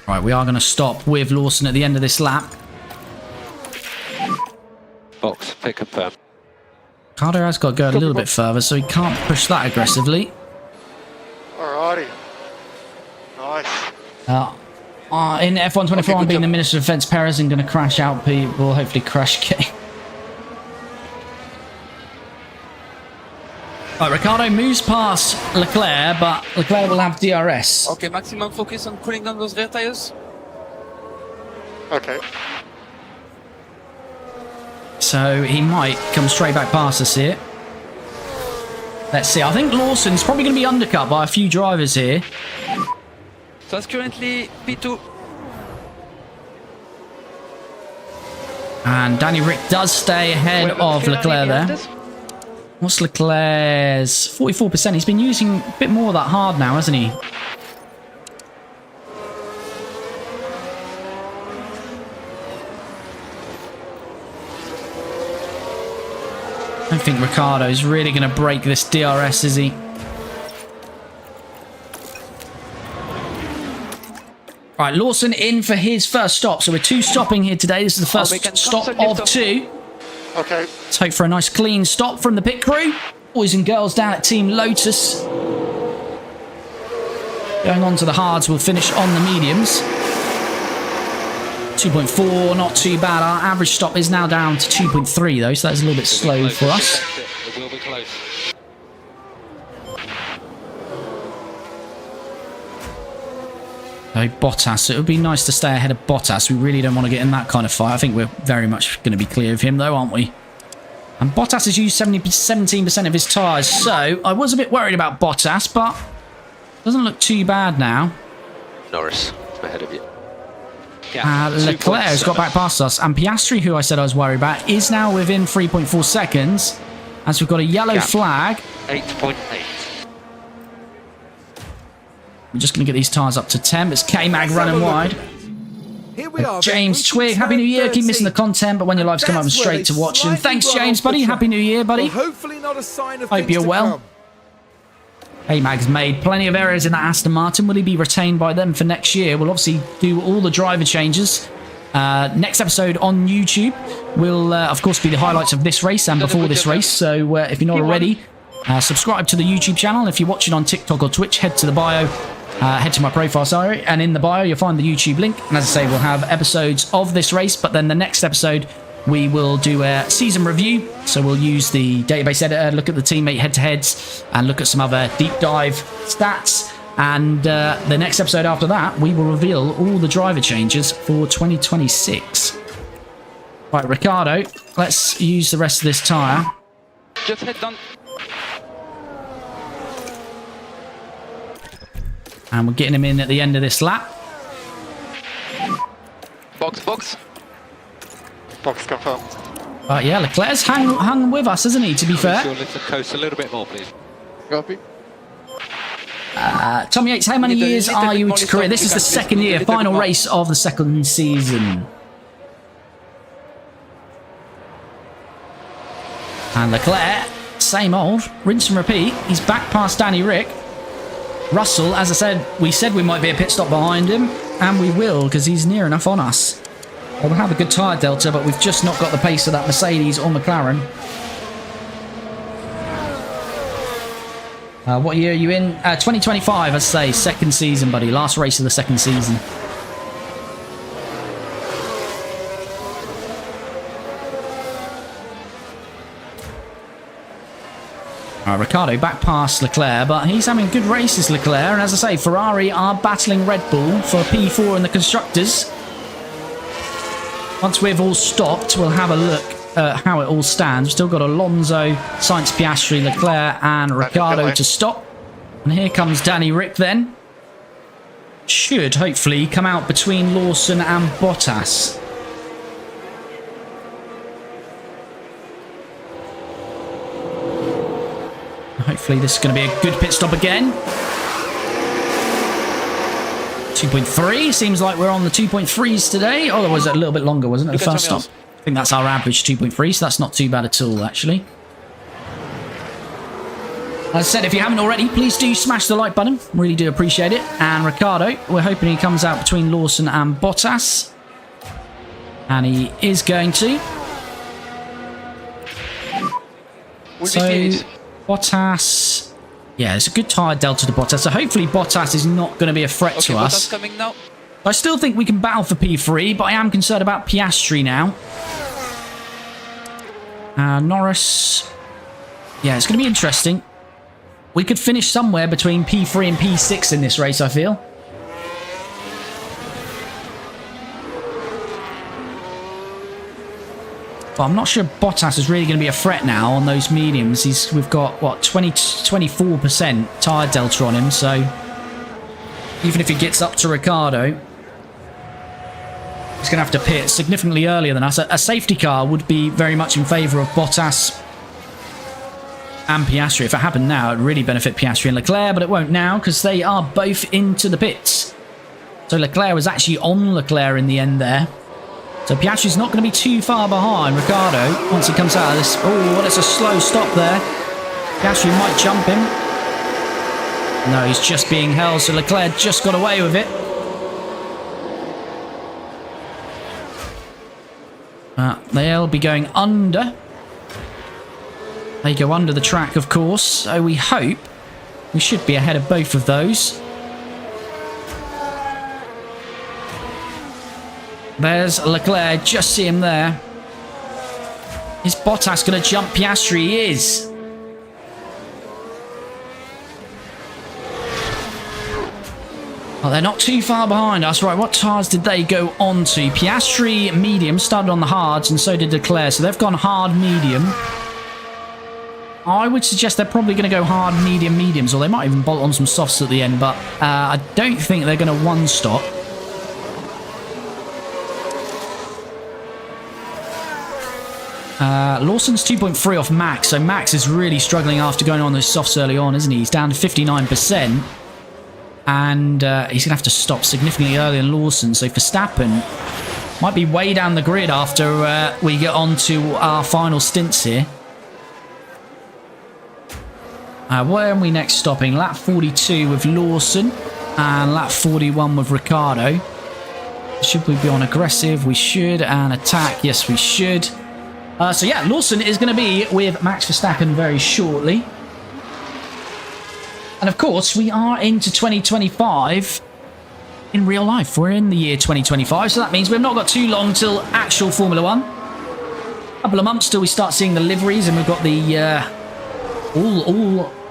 Right, we are going to stop with Lawson at the end of this lap. Box, pick confirm. Ricciardo has got to go a little bit further, so he can't push that aggressively. Alrighty. Nice. In F124, I'm being the Minister of Defence. Perez isn't going to crash out people, hopefully crash K. Right, Ricciardo moves past Leclerc, but Leclerc will have DRS. Okay, maximum focus on cooling down those rear tires. Okay. So he might come straight back past us here. Let's see. I think Lawson's probably going to be undercut by a few drivers here. So that's currently P2. And Danny Rick does stay ahead of Leclerc there. What's Leclerc's? 44%. He's been using a bit more of that hard now, hasn't he? I don't think Ricciardo's really going to break this DRS, is he? Right, Lawson in for his first stop. So we're 2 stopping here today. This is the first stop of 2. Okay. Let's hope for a nice clean stop from the pit crew. Boys and girls down at Team Lotus. Going on to the hards, we'll finish on the mediums. 2.4, not too bad. Our average stop is now down to 2.3 though, so that's a little bit slow for us. It will be close. So Bottas, it would be nice to stay ahead of Bottas. We really don't want to get in that kind of fight. I think we're very much going to be clear of him though, aren't we? And Bottas has used 17% of his tyres, so I was a bit worried about Bottas, but doesn't look too bad now. Norris ahead of you. Yeah, Leclerc has got back past us, and Piastri, who I said I was worried about, is now within 3.4 seconds, as we've got a yellow flag. 8.8. We're just going to get these tyres up to 10, but it's K-Mag running wide. Here we are. James Twig, Happy New Year. Keep missing the content, but when your lives come up, I'm straight to watching. Thanks, James, buddy. Happy New Year, buddy. Well, hopefully not a sign of Hope you're well. K-Mag's made plenty of errors in that Aston Martin. Will he be retained by them for next year? We'll obviously do all the driver changes. Next episode on YouTube will, of course, be the highlights of this race and before this race. So if you're not already, subscribe to the YouTube channel. If you're watching on TikTok or Twitch, head to the bio. Head to my profile, sorry, and in the bio you'll find the YouTube link. And as I say, we'll have episodes of this race, but then the next episode we will do a season review. So we'll use the database editor, look at the teammate head-to-heads, and look at some other deep dive stats. And the next episode after that, we will reveal all the driver changes for 2026. Right, Ricciardo, let's use the rest of this tyre. Just head down. And we're getting him in at the end of this lap. Box, box. Box confirmed. Yeah, Leclerc's hung with us, hasn't he, to be fair? Coast a little bit more, please. Copy. Tommy Yates, how many years are you into career? This is the second year, final race of the second season. And Leclerc, same old, rinse and repeat. He's back past Danny Rick. Russell, as I said, we said we might be a pit stop behind him, and we will, because he's near enough on us. We'll have a good tyre delta, but we've just not got the pace of that Mercedes or McLaren. What year are you in? 2025, I say, second season, buddy. Last race of the second season. Ricciardo back past Leclerc, but he's having good races, Leclerc. And as I say, Ferrari are battling Red Bull for P4 in the Constructors. Once we've all stopped, we'll have a look at how it all stands. We've still got Alonso, Sainz, Piastri, Leclerc and Ricciardo to stop. And here comes Danny Rick then. Should hopefully come out between Lawson and Bottas. Hopefully this is going to be a good pit stop again. 2.3. Seems like we're on the 2.3s today. Oh, was it a little bit longer, wasn't it? The first stop. I think that's our average 2.3, so that's not too bad at all, actually. As I said, if you haven't already, please do smash the like button. Really do appreciate it. And Ricciardo, we're hoping he comes out between Lawson and Bottas. And he is going to. So, Bottas. Yeah, it's a good tyre delta to Bottas. So hopefully Bottas is not going to be a threat to us. Bottas coming now. I still think we can battle for P3, but I am concerned about Piastri now. Norris. Yeah, it's going to be interesting. We could finish somewhere between P3 and P6 in this race, I feel. But I'm not sure Bottas is really going to be a threat now on those mediums. We've got, what, 24% tyre delta on him, so even if he gets up to Ricciardo, he's going to have to pit significantly earlier than us. A safety car would be very much in favour of Bottas and Piastri. If it happened now, it would really benefit Piastri and Leclerc, but it won't now because they are both into the pits. So Leclerc was actually on Leclerc in the end there. So Piastri's not going to be too far behind Ricciardo once he comes out of this. Oh, that's a slow stop there. Piastri might jump him. No, he's just being held, so Leclerc just got away with it. They'll be going under. They go under the track, of course, so we hope we should be ahead of both of those. There's Leclerc, just see him there. Is Bottas going to jump Piastri? He is. Well, they're not too far behind us. Right, what tyres did they go on to? Piastri, medium, started on the hards, and so did Leclerc. So they've gone hard, medium. I would suggest they're probably going to go hard, medium, mediums, or they might even bolt on some softs at the end, but I don't think they're going to one-stop. Lawson's 2.3 off Max, so Max is really struggling after going on those softs early on, isn't he? He's down to 59%, and he's going to have to stop significantly earlier than Lawson, so Verstappen might be way down the grid after we get on to our final stints here. Where are we next stopping? Lap 42 with Lawson, and lap 41 with Ricciardo. Should we be on aggressive? We should, and attack, yes we should. So yeah, Lawson is going to be with Max Verstappen very shortly. And of course, we are into 2025 in real life. We're in the year 2025, so that means we've not got too long till actual Formula 1. A couple of months till we start seeing the liveries, and we've got the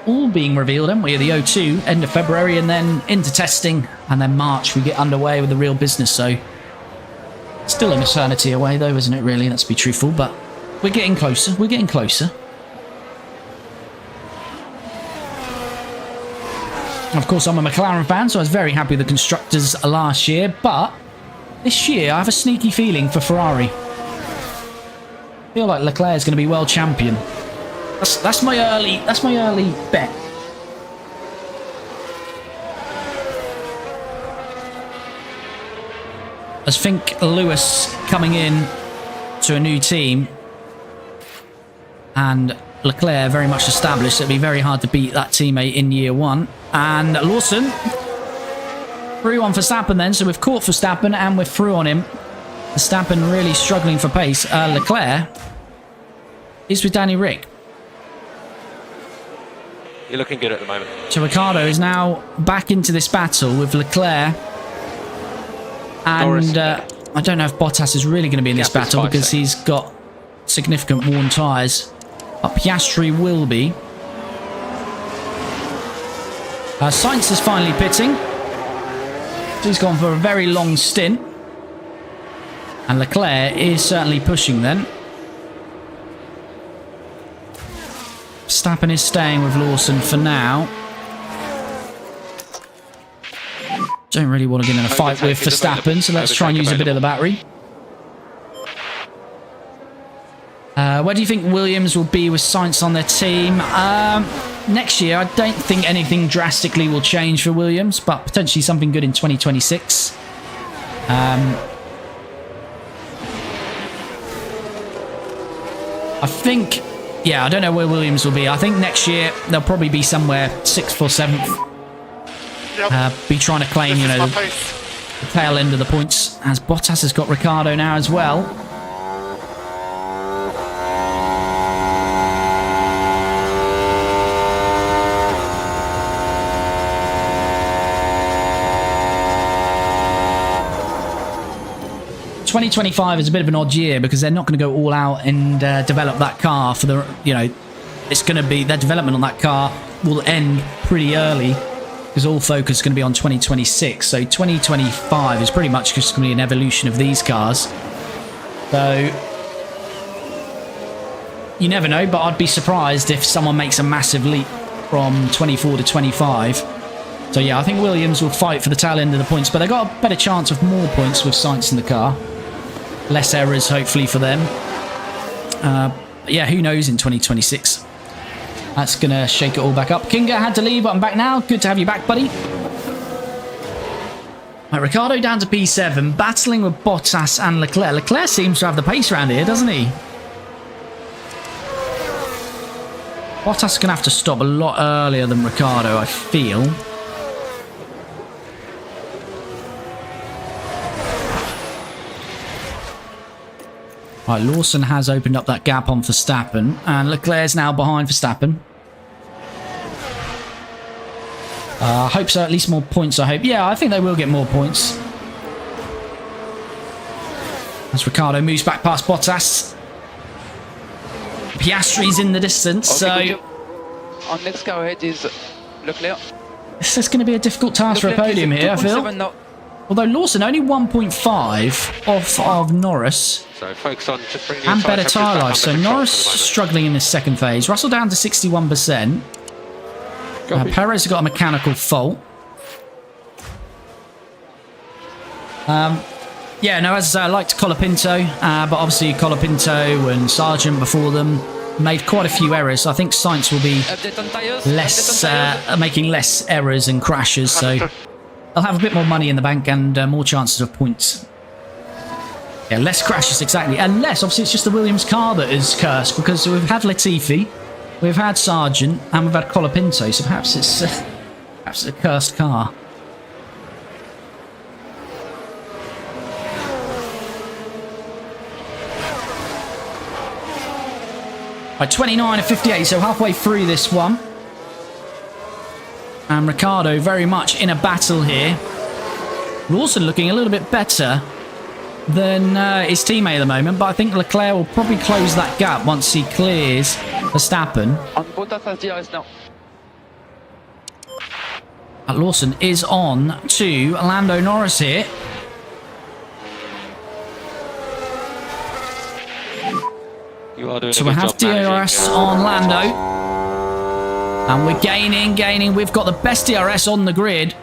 all being revealed, haven't we? The O2, end of February, and then into testing, and then March we get underway with the real business. So still an eternity away though, isn't it really? Let's be truthful, but we're getting closer. We're getting closer. Of course, I'm a McLaren fan, so I was very happy with the Constructors last year, but this year I have a sneaky feeling for Ferrari. I feel like Leclerc is going to be world champion. That's my early bet. I think Lewis coming in to a new team and Leclerc very much established, it'd be very hard to beat that teammate in year one. And Lawson through on Verstappen then, so we've caught Verstappen and we're through on him. Verstappen really struggling for pace. Leclerc is with Danny Rick. You're looking good at the moment. So Ricciardo is now back into this battle with Leclerc. And I don't know if Bottas is really going to be in this battle because he's got significant worn tyres. But Piastri will be. Sainz is finally pitting. He's gone for a very long stint. And Leclerc is certainly pushing then. Verstappen is staying with Lawson for now. Don't really want to get in a fight with Verstappen, so let's try and use a bit of the battery. Where do you think Williams will be with Sainz on their team? Next year, I don't think anything drastically will change for Williams, but potentially something good in 2026. I think, yeah, I don't know where Williams will be. I think next year they'll probably be somewhere 6th or 7th. Yep. Be trying to claim, you know, the tail end of the points, as Bottas has got Ricciardo now as well. ...2025 is a bit of an odd year because they're not going to go all out and develop that car for the... You know, it's going to be... Their development on that car will end pretty early because all focus is going to be on 2026. So 2025 is pretty much just going to be an evolution of these cars. So... You never know, but I'd be surprised if someone makes a massive leap from 24 to 25. So yeah, I think Williams will fight for the tail end of the points, but they've got a better chance of more points with Sainz in the car. Less errors, hopefully, for them. Yeah, who knows in 2026. That's going to shake it all back up. Kinga had to leave, but I'm back now. Good to have you back, buddy. Right, Ricciardo down to P7, battling with Bottas and Leclerc. Leclerc seems to have the pace around here, doesn't he? Bottas is going to have to stop a lot earlier than Ricciardo, I feel. Right, Lawson has opened up that gap on Verstappen, and Leclerc's now behind Verstappen. I hope so, at least more points, I hope. Yeah, I think they will get more points. As Ricciardo moves back past Bottas. Piastri's in the distance, so... On next car ahead is Leclerc. This is going to be a difficult task for a podium here, I feel. Although Lawson only 1.5 off of Norris. So focus on just bringing and better tyre life. So Norris struggling in this second phase. Russell down to 61%. Perez has got a mechanical fault. Yeah, no, as I say, I liked Colapinto, but obviously Colapinto and Sargent before them made quite a few errors. So I think Sainz will be less, making less errors and crashes. So they'll have a bit more money in the bank and more chances of points. Yeah, less crashes, exactly. And less, obviously, it's just the Williams car that is cursed because we've had Latifi, we've had Sargent, and we've had Colapinto. So perhaps it's a cursed car. Right, 29 of 58, so halfway through this one. And Ricciardo very much in a battle here. Lawson looking a little bit better than his teammate at the moment, but I think Leclerc will probably close that gap once he clears Verstappen. On Bottas has DRS now. Lawson is on to Lando Norris here. You are doing So we have DRS on Lando. And we're gaining. We've got the best DRS on the grid.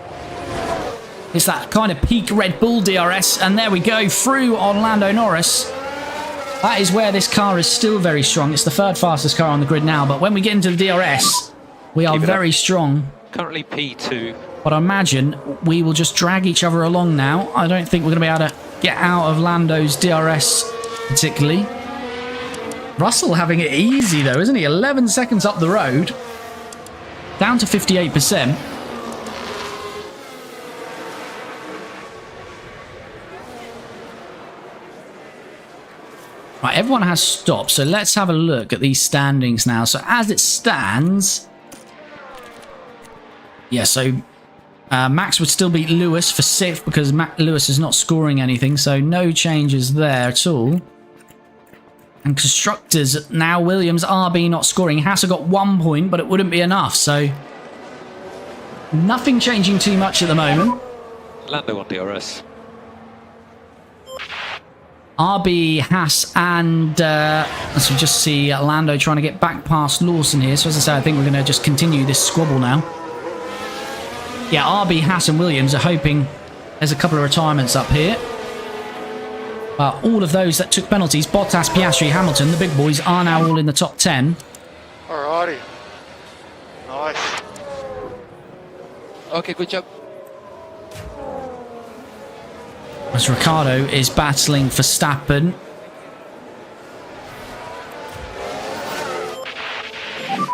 It's that kind of peak Red Bull DRS. And there we go, through on Lando Norris. That is where this car is still very strong. It's the third fastest car on the grid now. But when we get into the DRS, we are very strong. Currently P2. But I imagine we will just drag each other along now. I don't think we're going to be able to get out of Lando's DRS particularly. Russell having it easy though, isn't he? 11 seconds up the road. Down to 58%. Right, everyone has stopped, so let's have a look at these standings now. So as it stands... Yeah, so Max would still beat Lewis for 6th because Lewis is not scoring anything, so no changes there at all. And Constructors, now Williams, RB not scoring. Haas have got 1 point, but it wouldn't be enough, so... Nothing changing too much at the moment. Lando on DRS. RB, Haas, and as we just see Lando trying to get back past Lawson here. So as I say, I think we're going to just continue this squabble now. Yeah, RB, Haas, and Williams are hoping there's a couple of retirements up here. But all of those that took penalties, Bottas, Piastri, Hamilton, the big boys, are now all in the top 10. Alrighty. Nice. Okay, good job. As Ricciardo is battling for Verstappen.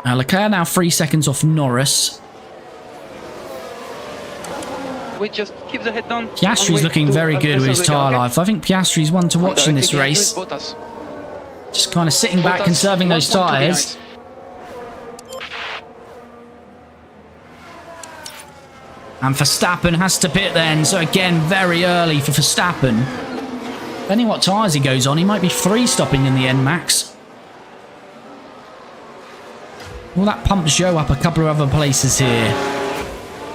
Leclerc now 3 seconds off Norris. We just keep the head down. Piastri's looking very good with his tyre life. I think Piastri's one to watch in this race. Just kind of sitting back, conserving those tyres. And Verstappen has to pit then, so again, very early for Verstappen. Depending what tyres he goes on, he might be 3-stopping in the end, Max. Will that pump Zhou up a couple of other places here?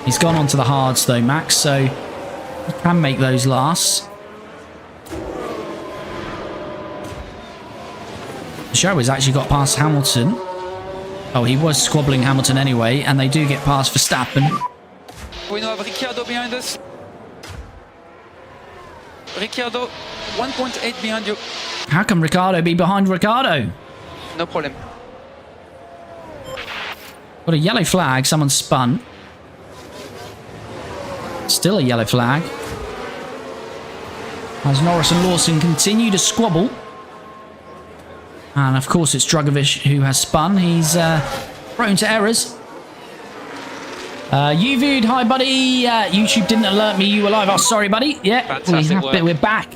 He's gone onto the hards though, Max, so he can make those last. Zhou has actually got past Hamilton. Oh, he was squabbling Hamilton anyway, and they do get past Verstappen. We now have Ricciardo behind us. Ricciardo, 1.8 behind you. How can Ricciardo be behind Ricciardo? No problem. Got a yellow flag, someone spun. Still a yellow flag. As Norris and Lawson continue to squabble. And of course it's Drugovich who has spun. He's prone to errors. You viewed, hi buddy. YouTube didn't alert me you were live. Oh, sorry buddy. Yeah, we're back.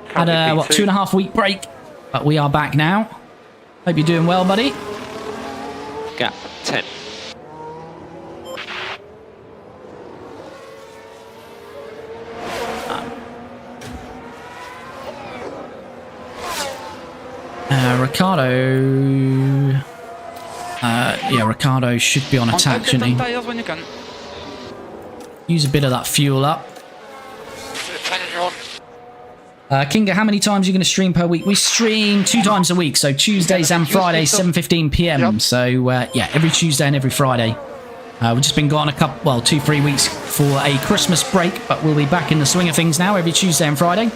Had a, what, 2.5 week break. But we are back now. Hope you're doing well, buddy. Gap 10. Ricciardo. Yeah, Ricciardo should be on attack, shouldn't he? Tires when you can. Use a bit of that fuel up. Kinga, how many times are you going to stream per week? We stream 2 times a week, so Tuesdays and Fridays, 7:15 PM. Yep. So, yeah, every Tuesday and every Friday. We've just been gone a couple, well, 2-3 weeks for a Christmas break, but we'll be back in the swing of things now every Tuesday and Friday.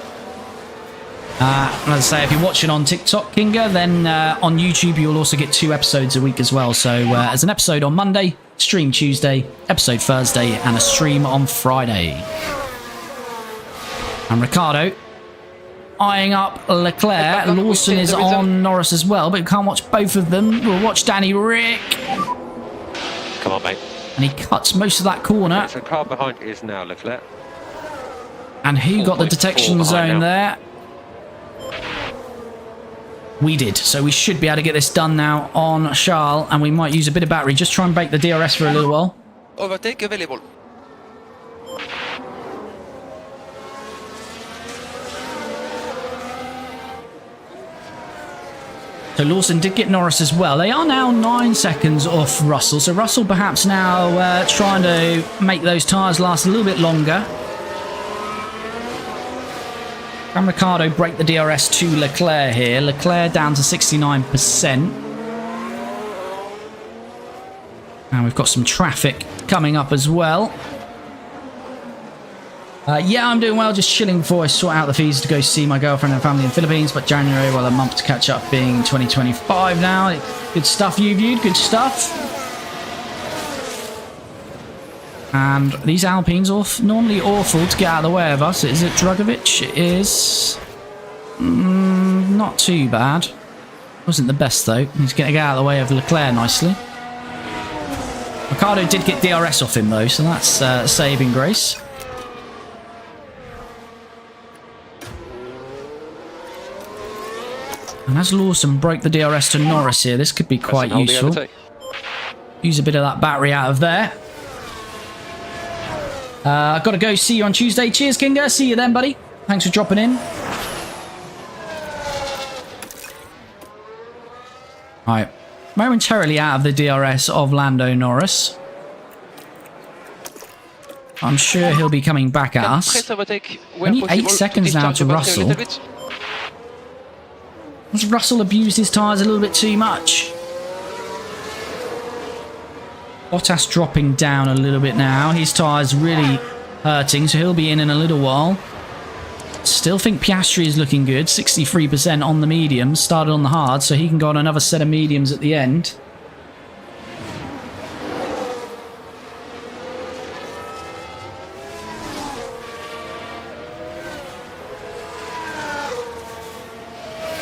As I say, if you're watching on TikTok, Kinga, then on YouTube you'll also get 2 episodes a week as well. So as an episode on Monday, stream Tuesday, episode Thursday, and a stream on Friday. And Ricciardo eyeing up Leclerc. Lawson is on Norris as well, but we can't watch both of them. We'll watch Danny Rick. Come on, mate. And he cuts most of that corner. So car behind is now Leclerc. And who got the detection zone there? We did, so we should be able to get this done now on Charles, and we might use a bit of battery. Just try and break the DRS for a little while. Overtake available. So Lawson did get Norris as well. They are now 9 seconds off Russell, so Russell perhaps now trying to make those tyres last a little bit longer. Can Ricciardo break the DRS to Leclerc here? Leclerc down to 69%. And we've got some traffic coming up as well. Yeah, I'm doing well, just chilling before I sort out the fees to go see my girlfriend and family in the Philippines. But January, well, a month to catch up being 2025 now. Good stuff you viewed, good stuff. And these Alpines are normally awful to get out of the way of us. Is it Drugovich? It is. Not too bad. Wasn't the best though. He's going to get out of the way of Leclerc nicely. Ricciardo did get DRS off him though, so that's a saving grace. And as Lawson broke the DRS to Norris here, this could be quite useful. Use a bit of that battery out of there. I've got to go. See you on Tuesday. Cheers, Kinga. See you then, buddy. Thanks for dropping in. Alright. Momentarily out of the DRS of Lando Norris. I'm sure he'll be coming back at us. Press overtake where Only 8 possible seconds now discharge to the battery a Russell. little bit. Has Russell abused his tyres a little bit too much? Bottas dropping down a little bit now. His tyres really hurting, so he'll be in a little while. Still think Piastri is looking good. 63% on the mediums. Started on the hard, so he can go on another set of mediums at the end.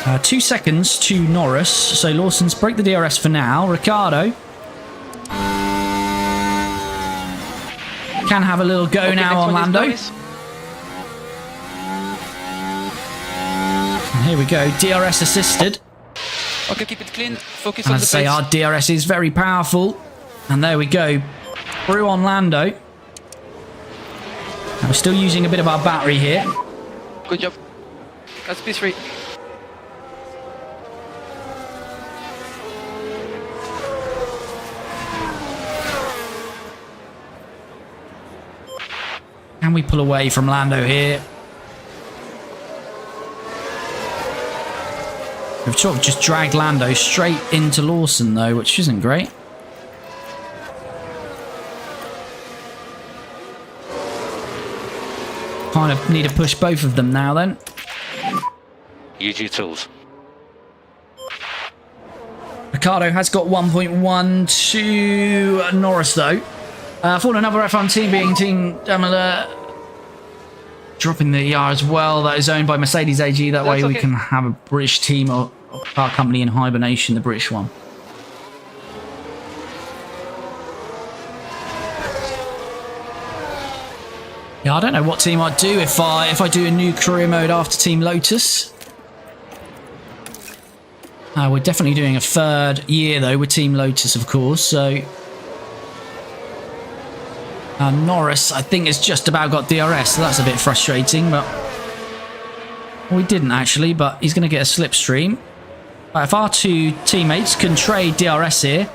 Uh, 2 seconds to Norris, so Lawson's break the DRS for now. Ricciardo can have a little go now on Lando. And here we go, DRS assisted. Okay, keep it clean. Focus And on as the I say, pace. our DRS is very powerful. And there we go, through on Lando. And we're still using a bit of our battery here. Good job. That's P3. Can we pull away from Lando here? We've sort of just dragged Lando straight into Lawson though, which isn't great. Kind of need to push both of them now then. Use your tools. Ricciardo has got 1.12. Norris though. For another F1 team being Team Damala, dropping the ER as well. That is owned by Mercedes AG. That way we can have a British team or car company in hibernation, the British one. Yeah, I don't know what team I'd do if I do a new career mode after Team Lotus. We're definitely doing a 3rd year though with Team Lotus, of course. So Norris, I think, has just about got DRS, so that's a bit frustrating. But well, we didn't actually, but he's going to get a slipstream. If our 2 teammates can trade DRS here.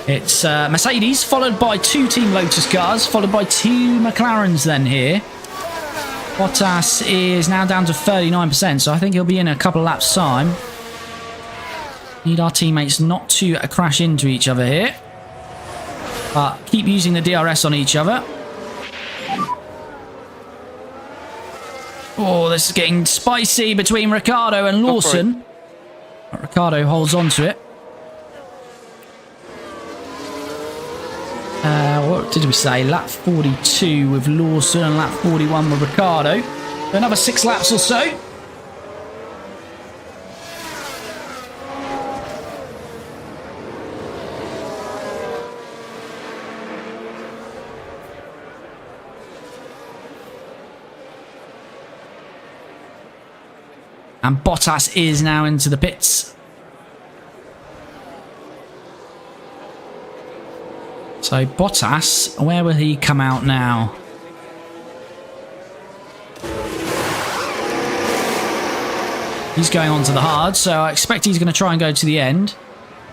It's Mercedes, followed by 2 Team Lotus cars, followed by 2 McLarens then here. Bottas is now down to 39%, so I think he'll be in a couple of laps' time. Need our teammates not to crash into each other here. But keep using the DRS on each other. Oh, this is getting spicy between Ricciardo and Lawson. But Ricciardo holds on to it. What did we say? Lap 42 with Lawson and lap 41 with Ricciardo. Another 6 laps or so. And Bottas is now into the pits. So Bottas, where will he come out now? He's going on to the hard, so I expect he's going to try and go to the end.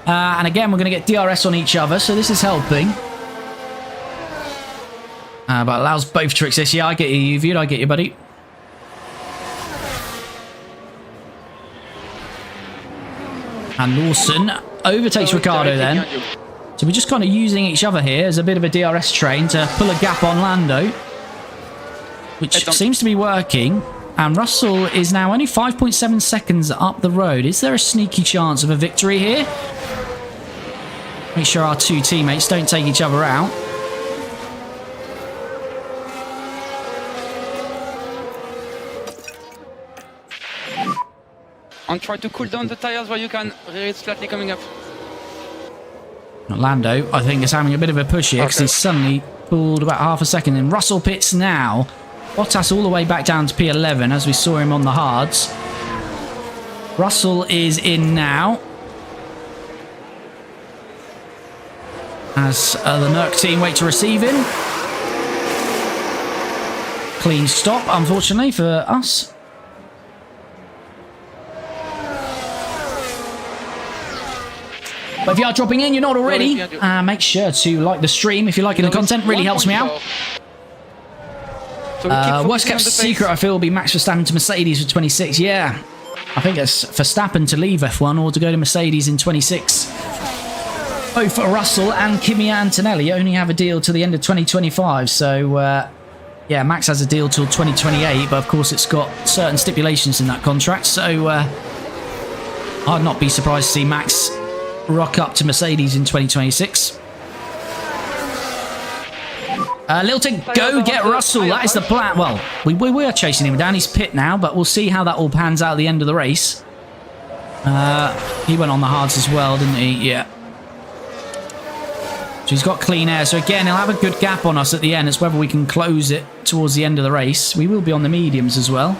And again, we're going to get DRS on each other, so this is helping. But allows both tricks this. Yeah, I get you, Uvied. I get you, buddy. And Lawson overtakes Ricciardo then. So we're just kind of using each other here as a bit of a DRS train to pull a gap on Lando, which seems to be working. And Russell is now only 5.7 seconds up the road. Is there a sneaky chance of a victory here? Make sure our 2 teammates don't take each other out. And try to cool down the tires where you can. It's slightly coming up. Lando, I think, is having a bit of a push here because he's suddenly pulled about half a second in. Russell pits now. Bottas all the way back down to P11 as we saw him on the hards. Russell is in now. As the Merc team wait to receive him. Clean stop, unfortunately, for us. But if you are dropping in, you're not already, make sure to like the stream if you're liking the content. Really helps me out. Worst kept secret, I feel, will be Max Verstappen to Mercedes for 26. Yeah, I think it's Verstappen to leave F1 or to go to Mercedes in 26. Both Russell and Kimi Antonelli only have a deal to the end of 2025. So, yeah, Max has a deal till 2028, but of course it's got certain stipulations in that contract. So, I'd not be surprised to see Max rock up to Mercedes in 2026. Lilton, go get Russell. That is the plan. Well, we are chasing him down. He's pit now, but we'll see how that all pans out at the end of the race. He went on the hards as well, didn't he? Yeah. So he's got clean air. So again, he'll have a good gap on us at the end. It's whether we can close it towards the end of the race. We will be on the mediums as well.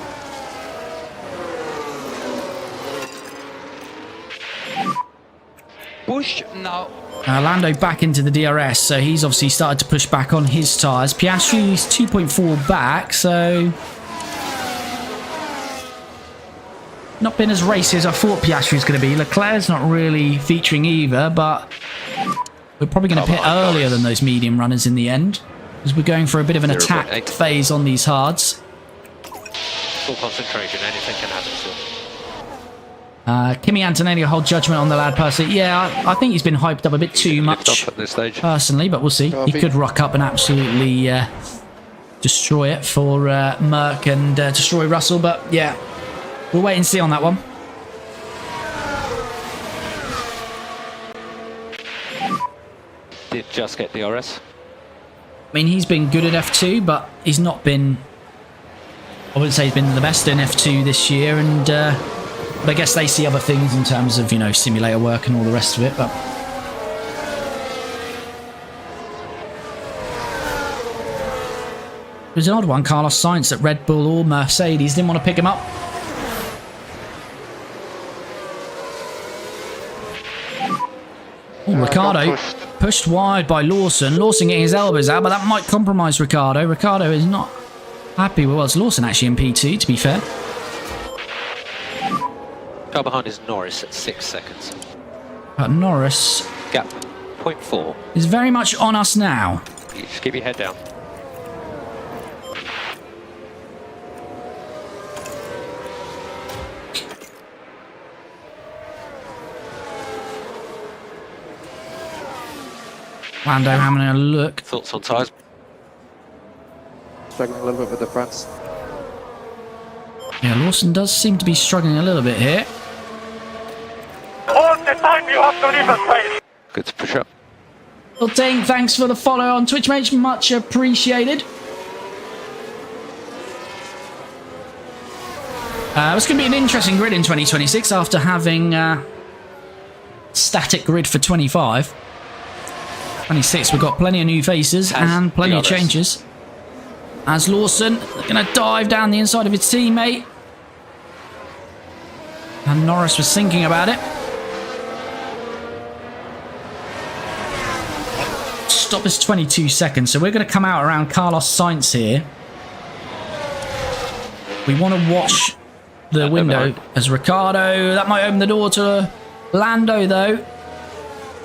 Push now. Lando back into the DRS, so he's obviously started to push back on his tyres. Piastri's 2.4 back, so not been as racy as I thought Piastri was going to be. Leclerc's not really featuring either, but we're probably going to pit earlier than those medium runners in the end, because we're going for a bit of an attack phase on these hards. Full concentration, anything can happen still. Kimi Antonelli, hold judgment on the lad personally. Yeah, I think he's been hyped up a bit too much at this stage. Personally, but we'll see. He could rock up and absolutely destroy it for Merc and destroy Russell, but yeah, we'll wait and see on that one. Did just get DRS. I mean, he's been good at F2, but he's not been, I wouldn't say he's been the best in F2 this year, and but I guess they see other things in terms of, you know, simulator work and all the rest of it, but it was an odd one. Carlos Sainz at Red Bull or Mercedes didn't want to pick him up. Oh, Ricciardo pushed wide by Lawson. Lawson getting his elbows out, but that might compromise Ricciardo. Ricciardo is not happy with, well, it's Lawson actually in P2, to be fair. Car behind is Norris at 6 seconds. But Norris Gap 0.4. is very much on us now. You just keep your head down. Lando having a look. Thoughts on tyres? Struggling a little bit with the fronts. Yeah, Lawson does seem to be struggling a little bit here. All the time you have to leave a space. Good to push up. Well, Dane, thanks for the follow on Twitch, mate. Much appreciated. It's going to be an interesting grid in 2026 after having static grid for 25. 26, we've got plenty of new faces and plenty of changes. As Lawson going to dive down the inside of his teammate. And Norris was thinking about it. Stop is 22 seconds, so we're going to come out around Carlos Sainz here. We want to watch the window as Ricciardo. That might open the door to Lando, though.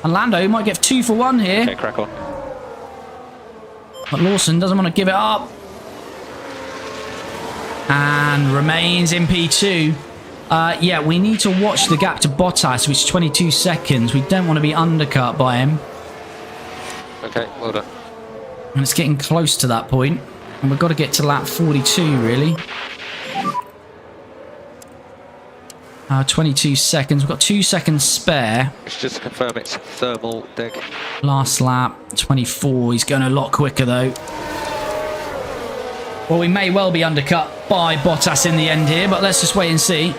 And Lando might get 2 for 1 here. Okay, crack on. But Lawson doesn't want to give it up. And remains in P2. Yeah, we need to watch the gap to Bottas, which is 22 seconds. We don't want to be undercut by him. Okay, well done. And it's getting close to that point. And we've got to get to lap 42, really. 22 seconds. We've got 2 seconds spare. It's just to confirm it's thermal deck. Last lap, 24. He's going a lot quicker, though. Well, we may well be undercut by Bottas in the end here, but let's just wait and see.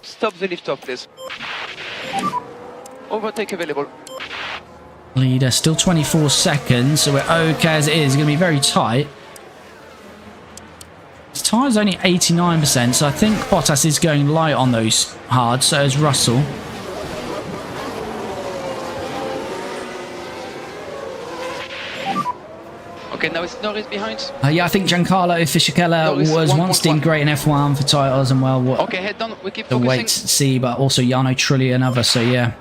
Stop the lift off, please. Overtake available. Leader still 24 seconds, so we're okay as it is. It's going to be very tight. His tyre's only 89%, so I think Bottas is going light on those hard, so is Russell. Okay, now it's Norris behind. Yeah, I think Giancarlo Fisichella Norris, was once doing 1.1. great in F1 for titles, and well, what Okay, head down. We keep the wait focusing. to see, but also Jarno Trulli another, so yeah.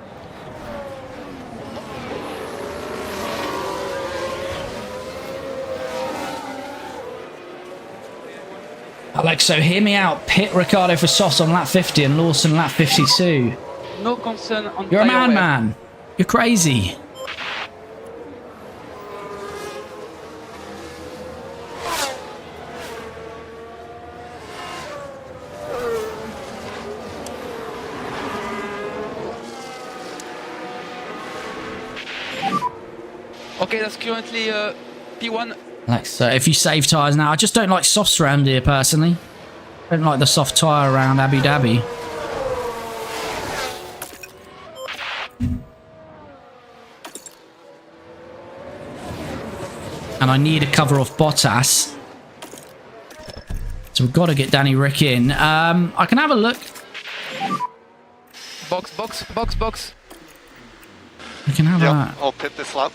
Alexo, hear me out. Pit Ricciardo for softs on lap 50 and Lawson lap 52. No concern on You're a tire wear. man. You're crazy. Okay, that's currently P1. Alexa, if you save tyres now, I just don't like softs around here personally. Don't like the soft tyre around Abu Dhabi. And I need a cover off Bottas. So we've got to get Danny Rick in. I can have a look. Box, box, box, box. I can have a... I'll pit this lap.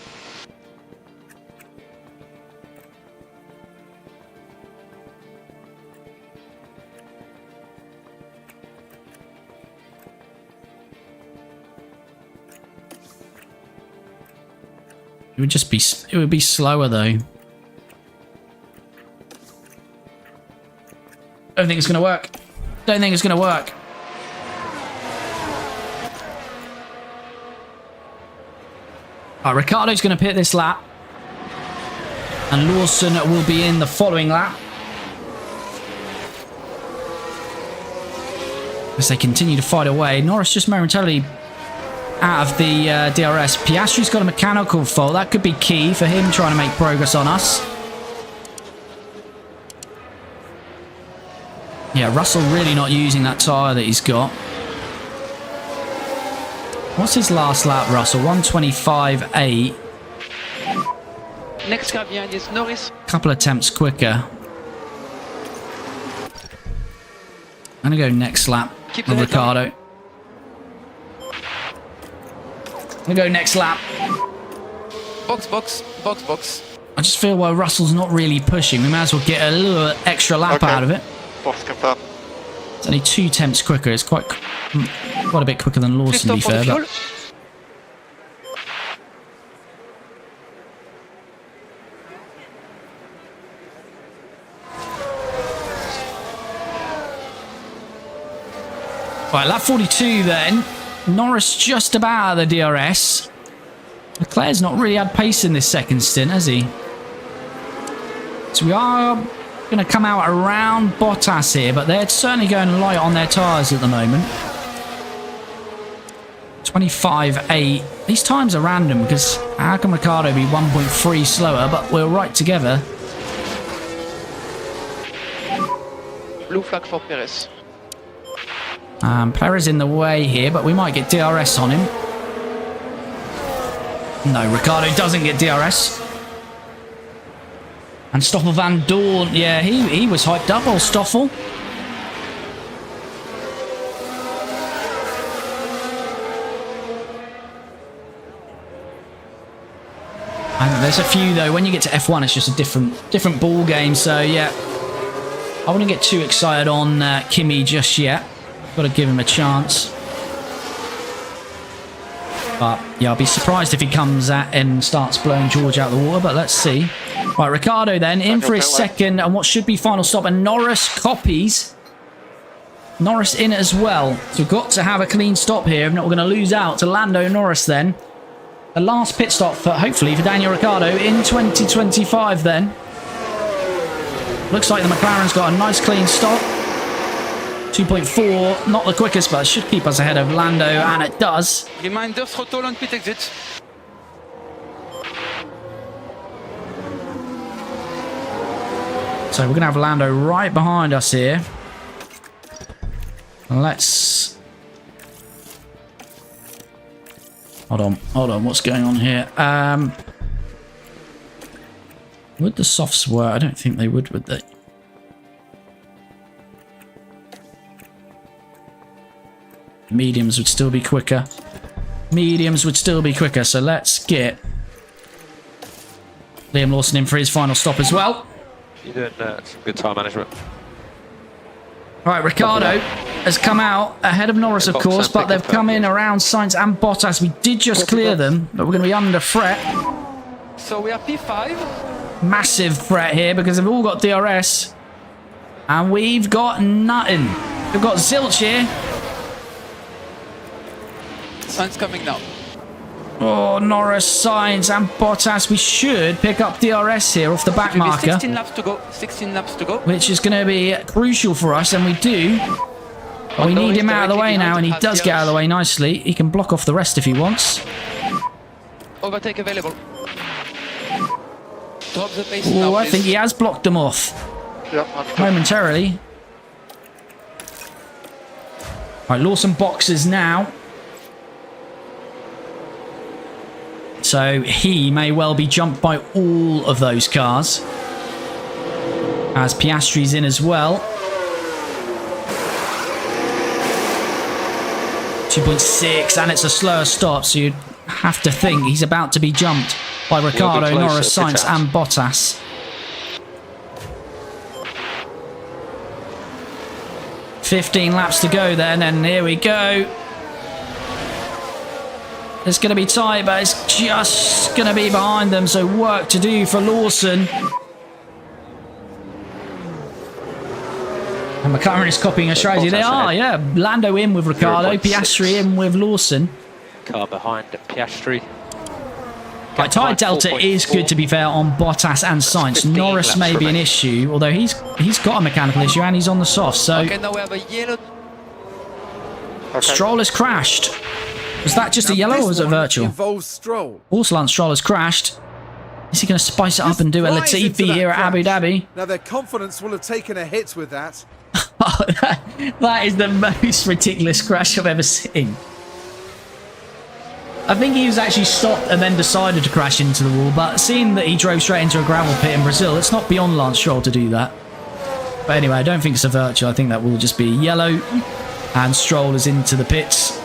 It would just be... It would be slower though. Don't think it's going to work. Don't think it's going to work. Right, Ricciardo's going to pit this lap. And Lawson will be in the following lap. As they continue to fight away. Norris just momentarily out of the DRS. Piastri's got a mechanical fault. That could be key for him trying to make progress on us. Yeah, Russell really not using that tyre that he's got. What's his last lap, Russell? 1:25.8. Next car behind is Norris. Couple attempts quicker. I'm going to go next lap Keep the with head down. Ricciardo. I'm going to go next lap. Box, box, box, box. I just feel while Russell's not really pushing, we might as well get a little extra lap out of it. Box confirmed. It's only 2 attempts quicker. It's quite a bit quicker than Lawson, to be Stop for the fair. fuel. But right, lap 42 then. Norris just about out of the DRS. Leclerc's not really had pace in this second stint, has he? So we are going to come out around Bottas here, but they're certainly going light on their tyres at the moment. 25.8. These times are random because how can Ricciardo be 1.3 slower, but we're right together. Blue flag for Perez. Perez in the way here, but we might get DRS on him. No, Ricciardo doesn't get DRS. And Stoffel Van Dorn, yeah, he was hyped up, old Stoffel. And there's a few though. When you get to F1, it's just a different ball game. So yeah, I wouldn't get too excited on Kimi just yet. Got to give him a chance. But yeah, I'll be surprised if he comes at and starts blowing George out of the water. But let's see. Right, Ricciardo then in for his second and what should be final stop. And Norris copies. Norris in as well. So we've got to have a clean stop here. If not, we're going to lose out to Lando Norris then. The last pit stop for hopefully for Daniel Ricciardo in 2025 then. Looks like the McLaren's got a nice clean stop. 2.4, not the quickest, but it should keep us ahead of Lando, and it does. Reminder, throttle on pit exit. So we're going to have Lando right behind us here. Let's... Hold on, what's going on here? Would the softs work? I don't think they would they? Mediums would still be quicker. Mediums would still be quicker, so let's get Liam Lawson in for his final stop as well. You're doing some good time management. Right, Ricciardo has come out ahead of Norris, of course, but they've come in around Sainz and Bottas. We did just clear them, but we're going to be under threat. So we are P5. Massive threat here because they've all got DRS. And we've got nothing. We've got zilch here. Sun's coming now. Oh, Norris, Sainz and Bottas. We should pick up DRS here off the back marker. 16 laps to go. 16 laps to go. Which is going to be crucial for us, and we do. But we need him out of the way now, and he does get out of the way nicely. He can block off the rest if he wants. Overtake available. Drop the pace Oh, now, I please. think he has blocked them off. Momentarily. Right, Lawson boxes now. So he may well be jumped by all of those cars. As Piastri's in as well. 2.6, and it's a slower stop, so you'd have to think he's about to be jumped by Ricciardo, closer, Norris, Sainz perhaps. and Bottas. 15 laps to go then, and here we go. It's going to be tight, but it's just going to be behind them, so work to do for Lawson. And McLaren is copying a strategy. They are, yeah. Lando in with Ricciardo, 0.6. Piastri in with Lawson. Car behind Piastri. Right, tyre delta is good, to be fair, on Bottas and Sainz. 15 Norris laps may be an remaining. issue, although he's got a mechanical issue and he's on the soft, so Okay, now we have a yellow. Stroll has crashed. Was that just a Now, yellow this or was it one virtual? Involves Stroll. Also, Lance Stroll has crashed. Is he going to spice it up Just and do a flies into Latifi that here at Abu crash. Dhabi? Now their confidence will have taken a hit with that. Oh, that is the most ridiculous crash I've ever seen. I think he was actually stopped and then decided to crash into the wall, but seeing that he drove straight into a gravel pit in Brazil, it's not beyond Lance Stroll to do that. But anyway, I don't think it's a virtual. I think that will just be yellow, and Stroll is into the pits.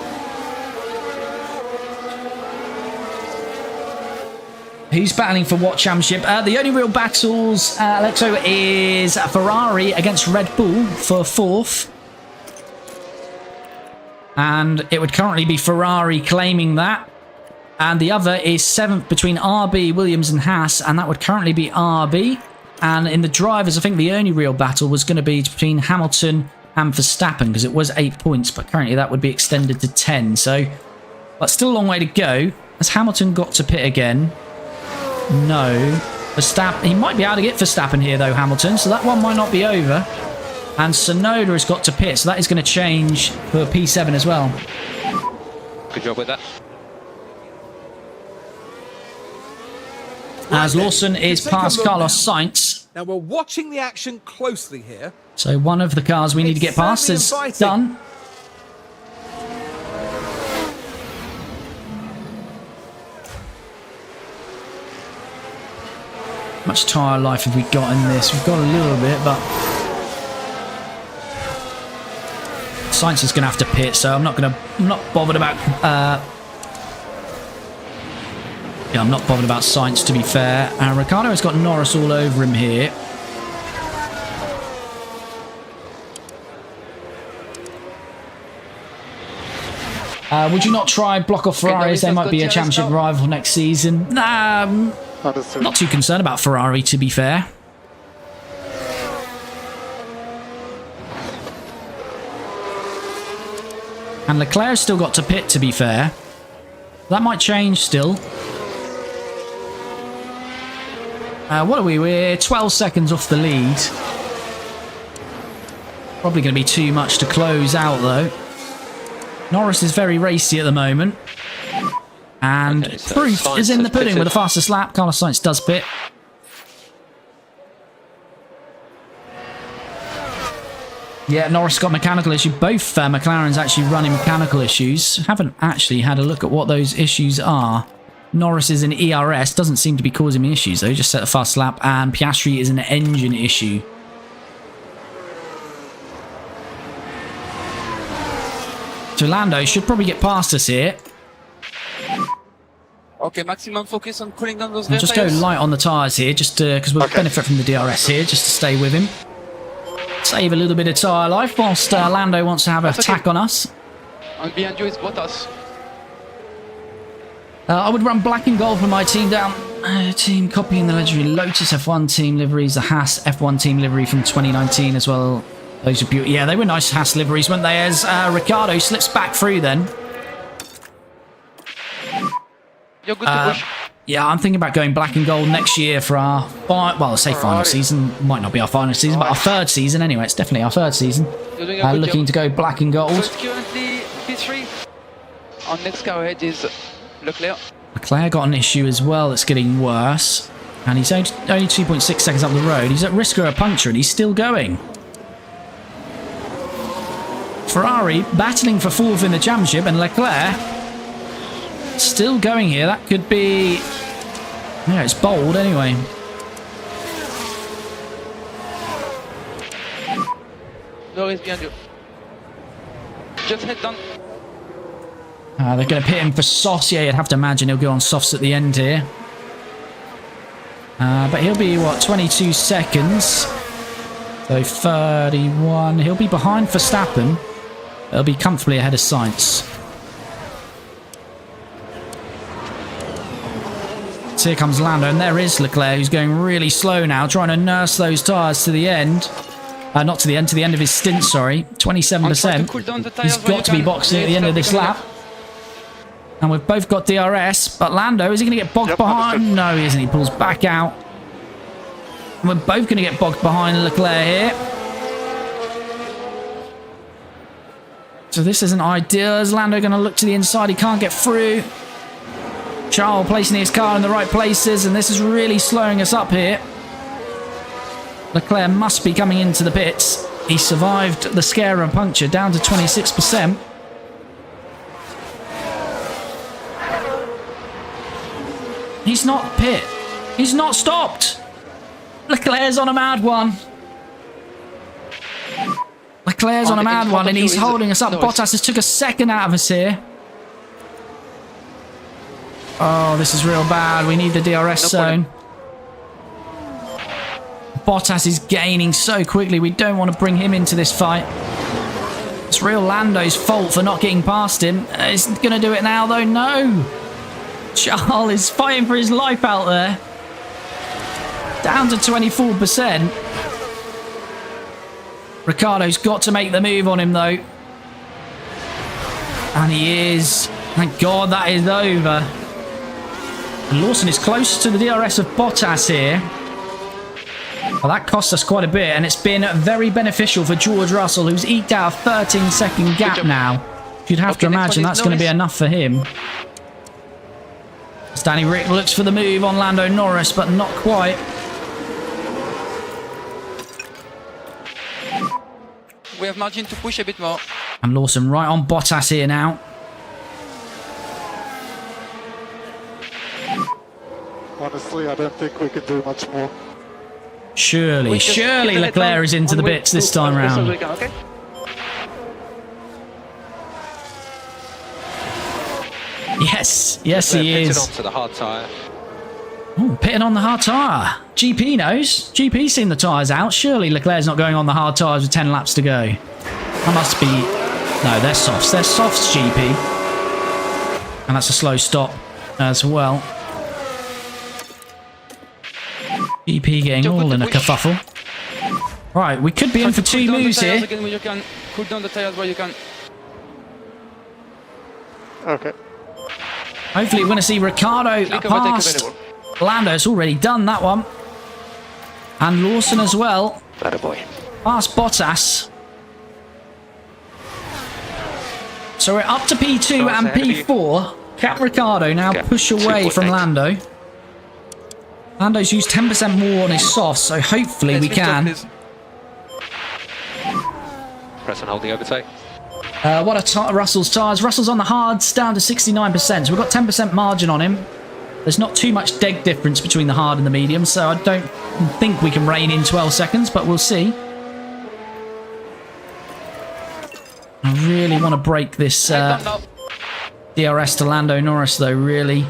Who's battling for what championship? The only real battles, Alexo, is Ferrari against Red Bull for 4th. And it would currently be Ferrari claiming that. And the other is 7th between RB, Williams and Haas. And that would currently be RB. And in the drivers, I think the only real battle was going to be between Hamilton and Verstappen, because it was 8 points. But currently that would be extended to 10. So, but still a long way to go. Has Hamilton got to pit again? No. Verstappen, he might be able to get Verstappen here though, Hamilton, so that one might not be over. And Tsunoda has got to pit, so that is going to change for P7 as well. Good job with that. As then, Lawson is take a past look Carlos now. Sainz. Now we're watching the action closely here. So one of the cars we need to get past is certainly inviting. done. How much tyre life have we got in this? We've got a little bit, but Sainz is going to have to pit, so I'm not bothered about. Yeah, I'm not bothered about Sainz, to be fair. Ricciardo has got Norris all over him here. Would you not try block off Ferraris? They might be a championship rival next season. Nah, not too concerned about Ferrari, to be fair. And Leclerc's still got to pit, to be fair. That might change still. What are we? We're 12 seconds off the lead. Probably going to be too much to close out, though. Norris is very racy at the moment. And Okay, so proof Sainz is in the has pudding pitted. with the fastest lap. Carlos Sainz does pit. Yeah, Norris got mechanical issue. Both McLaren's actually running mechanical issues. Haven't actually had a look at what those issues are. Norris is an ERS. Doesn't seem to be causing me issues, though. Just set a fast lap. And Piastri is an engine issue. So Lando should probably get past us here. Okay, maximum focus on cooling down those rear Just go tires. light on the tyres here, just because we'll benefit from the DRS here, just to stay with him. Save a little bit of tyre life whilst Lando wants to have an attack on us. And behind you is Bottas. I would run black and gold for my team down. Team copying the legendary Lotus F1 team liveries, the Haas F1 team livery from 2019 as well. Those are beautiful. Yeah, they were nice Haas liveries, weren't they? As Ricciardo slips back through then. You're good to push. Yeah, I'm thinking about going black and gold next year for our, well, I'll say final season. Might not be our final season, but our third season anyway. It's definitely our third season. You're doing a good Looking job. to go black and gold. But currently P3. Our next car ahead is Leclerc. Leclerc got an issue as well that's getting worse. And he's only 2.6 seconds up the road. He's at risk of a puncture and he's still going. Ferrari battling for fourth in the championship, and Leclerc still going here. That could be... Yeah, it's bold anyway. Norris behind you. Just head down. They're going to pit him for softs. Yeah, you'd have to imagine he'll go on softs at the end here. But he'll be, what, 22 seconds. So 31. He'll be behind Verstappen. He'll be comfortably ahead of Sainz. So here comes Lando, and there is Leclerc, who's going really slow now, trying to nurse those tyres to the end. Not to the end, to the end of his stint, sorry. 27%. He's got to be boxing at the end of this lap. And we've both got DRS, but Lando, is he going to get bogged behind? No, he isn't. He pulls back out. And we're both going to get bogged behind Leclerc here. So this isn't ideal. Is Lando going to look to the inside? He can't get through. Charles placing his car in the right places, and this is really slowing us up here. Leclerc must be coming into the pits. He survived the scare and puncture, down to 26%. He's not pit. He's not stopped. Leclerc's on a mad one. Leclerc's on a mad one, and he's holding us up. Bottas has took a second out of us here. Oh, this is real bad. We need the DRS zone. Bottas is gaining so quickly. We don't want to bring him into this fight. It's real Lando's fault for not getting past him. He's going to do it now, though. No. Charles is fighting for his life out there. Down to 24%. Ricciardo's got to make the move on him, though. And he is. Thank God that is over. And Lawson is close to the DRS of Bottas here. Well, that cost us quite a bit, and it's been very beneficial for George Russell, who's eked out a 13-second gap now. You'd have to imagine that's going to be enough for him. Stanley Rick looks for the move on Lando Norris, but not quite. We have margin to push a bit more. And Lawson right on Bottas here now. Honestly, I don't think we can do much more. Surely Leclerc is into the bits this time round. Okay? Yes, he is. Onto the hard tyre. Ooh, pitting on the hard tyre. GP knows. GP's seen the tyres out. Surely Leclerc's not going on the hard tyres with 10 laps to go. That must be... No, they're softs. They're softs, GP. And that's a slow stop as well. GP getting all in a kerfuffle. Right, we could be in for two moves here. Again, you can cool down the tires where you can. Okay. Hopefully we're going to see Ricciardo past Lando. It's already done, that one. And Lawson as well. Attaboy. Past Bottas. So we're up to P2 and P4. Cap Ricciardo now push away from Lando. Lando's used 10% more on his softs, so hopefully we can. Press and hold the overtake. What are Russell's tyres? Russell's on the hards, down to 69%, so we've got 10% margin on him. There's not too much deg difference between the hard and the medium, so I don't think we can rein in 12 seconds, but we'll see. I really want to break this DRS to Lando Norris, though, really.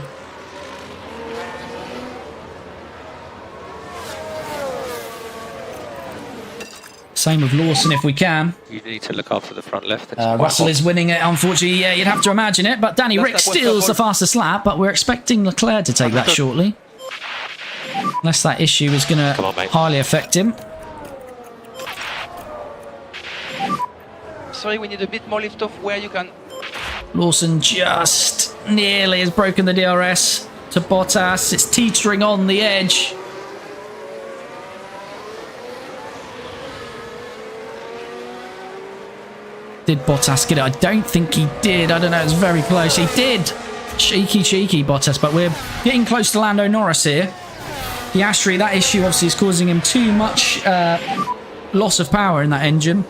Same with Lawson if we can. You need to look after the front left. Russell is winning it, unfortunately. Yeah, you'd have to imagine it. But Danny Rick steals the fastest lap, but we're expecting Leclerc to take that shortly. Unless that issue is going to highly affect him. Sorry, we need a bit more lift off where you can. Lawson just nearly has broken the DRS to Bottas. It's teetering on the edge. Did Bottas get it? I don't think he did. I don't know. It's very close. He did. Cheeky Bottas. But we're getting close to Lando Norris here. Piastri, that issue obviously is causing him too much loss of power in that engine.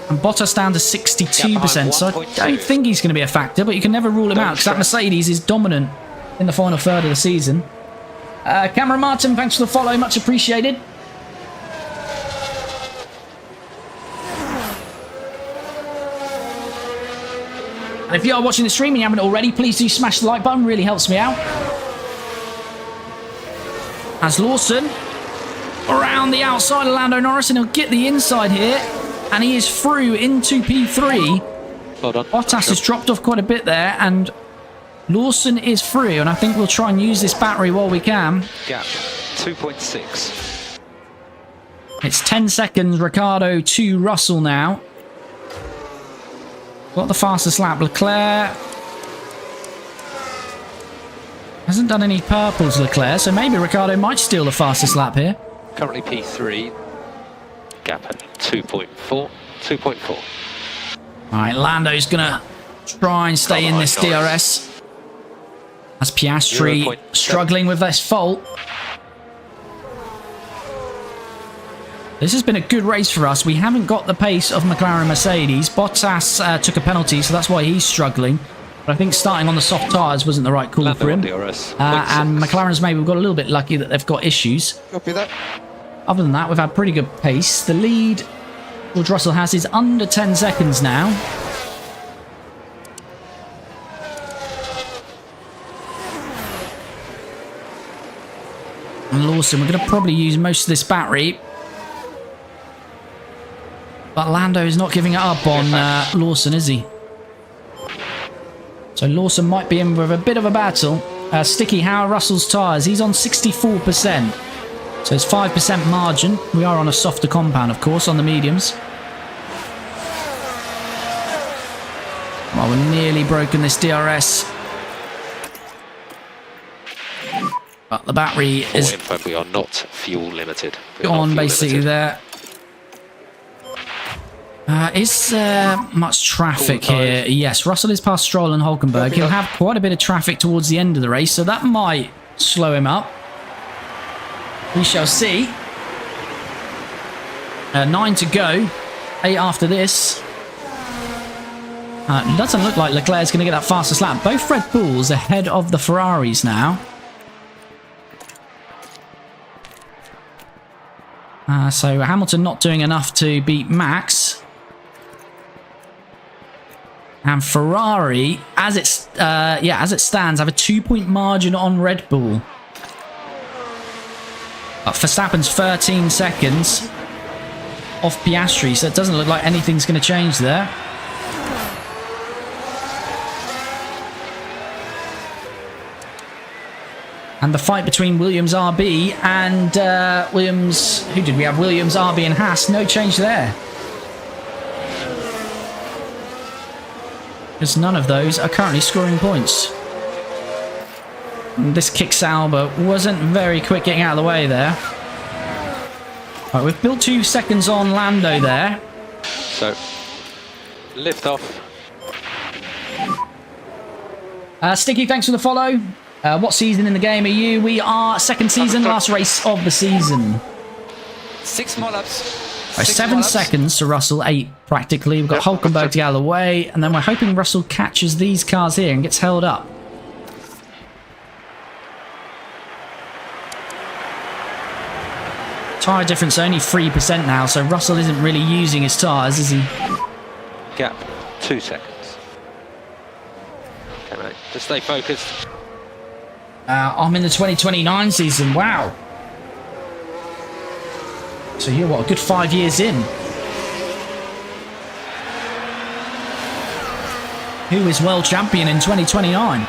And Bottas down to 62%, so I don't think he's going to be a factor, but you can never rule him out because that Mercedes is dominant in the final third of the season. Cameron Martin, thanks for the follow, much appreciated. And if you are watching the stream and you haven't already, please do smash the like button, really helps me out. As Lawson around the outside of Lando Norris, and he'll get the inside here. And he is through into P3. Hold on. Bottas has dropped off quite a bit there, and Lawson is through. And I think we'll try and use this battery while we can. Gap 2.6. It's 10 seconds, Ricciardo to Russell now. Got the fastest lap. Leclerc hasn't done any purples, Leclerc, so maybe Ricciardo might steal the fastest lap here. Currently P3. Gap at 2.4. 2.4. All right, Lando's going to try and stay in this DRS. As Piastri struggling with this fault. This has been a good race for us. We haven't got the pace of McLaren and Mercedes. Bottas took a penalty, so that's why he's struggling. But I think starting on the soft tyres wasn't the right call for him. And McLaren's maybe got a little bit lucky that they've got issues. Copy that. Other than that, we've had pretty good pace. The lead George Russell has is under 10 seconds now. And Lawson, we're going to probably use most of this battery. But Lando is not giving it up on Lawson, is he? So Lawson might be in with a bit of a battle. Sticky, how are Russell's tyres? He's on 64%. So it's 5% margin. We are on a softer compound, of course, on the mediums. Well, we're nearly broken this DRS. But the battery is... We are not fuel limited. Gone, basically, there. Is there much traffic here? Yes, Russell is past Stroll and Hulkenberg. He'll have quite a bit of traffic towards the end of the race, so that might slow him up. We shall see. 9 to go. 8 after this. It doesn't look like Leclerc's going to get that fastest lap. Both Red Bulls ahead of the Ferraris now. So Hamilton not doing enough to beat Max. And Ferrari, as it stands, have a 2-point margin on Red Bull. Verstappen's 13 seconds off Piastri, so it doesn't look like anything's going to change there. And the fight between Williams RB and Williams... Who did we have? Williams, RB and Haas. No change there. Because none of those are currently scoring points. This kick Sauber wasn't very quick getting out of the way there. Right, we've built 2 seconds on Lando there. So, lift off. Sticky, thanks for the follow. What season in the game are you? We are second season, last race of the season. 6 more laps. 7 seconds to Russell, 8 practically. We've got Hulkenberg to get out of the way, and then we're hoping Russell catches these cars here and gets held up. Tyre difference only 3% now, so Russell isn't really using his tyres, is he? Gap 2 seconds. Okay, mate. Just stay focused. I'm in the 2029 season. Wow. So you're, what, a good 5 years in? Who is world champion in 2029?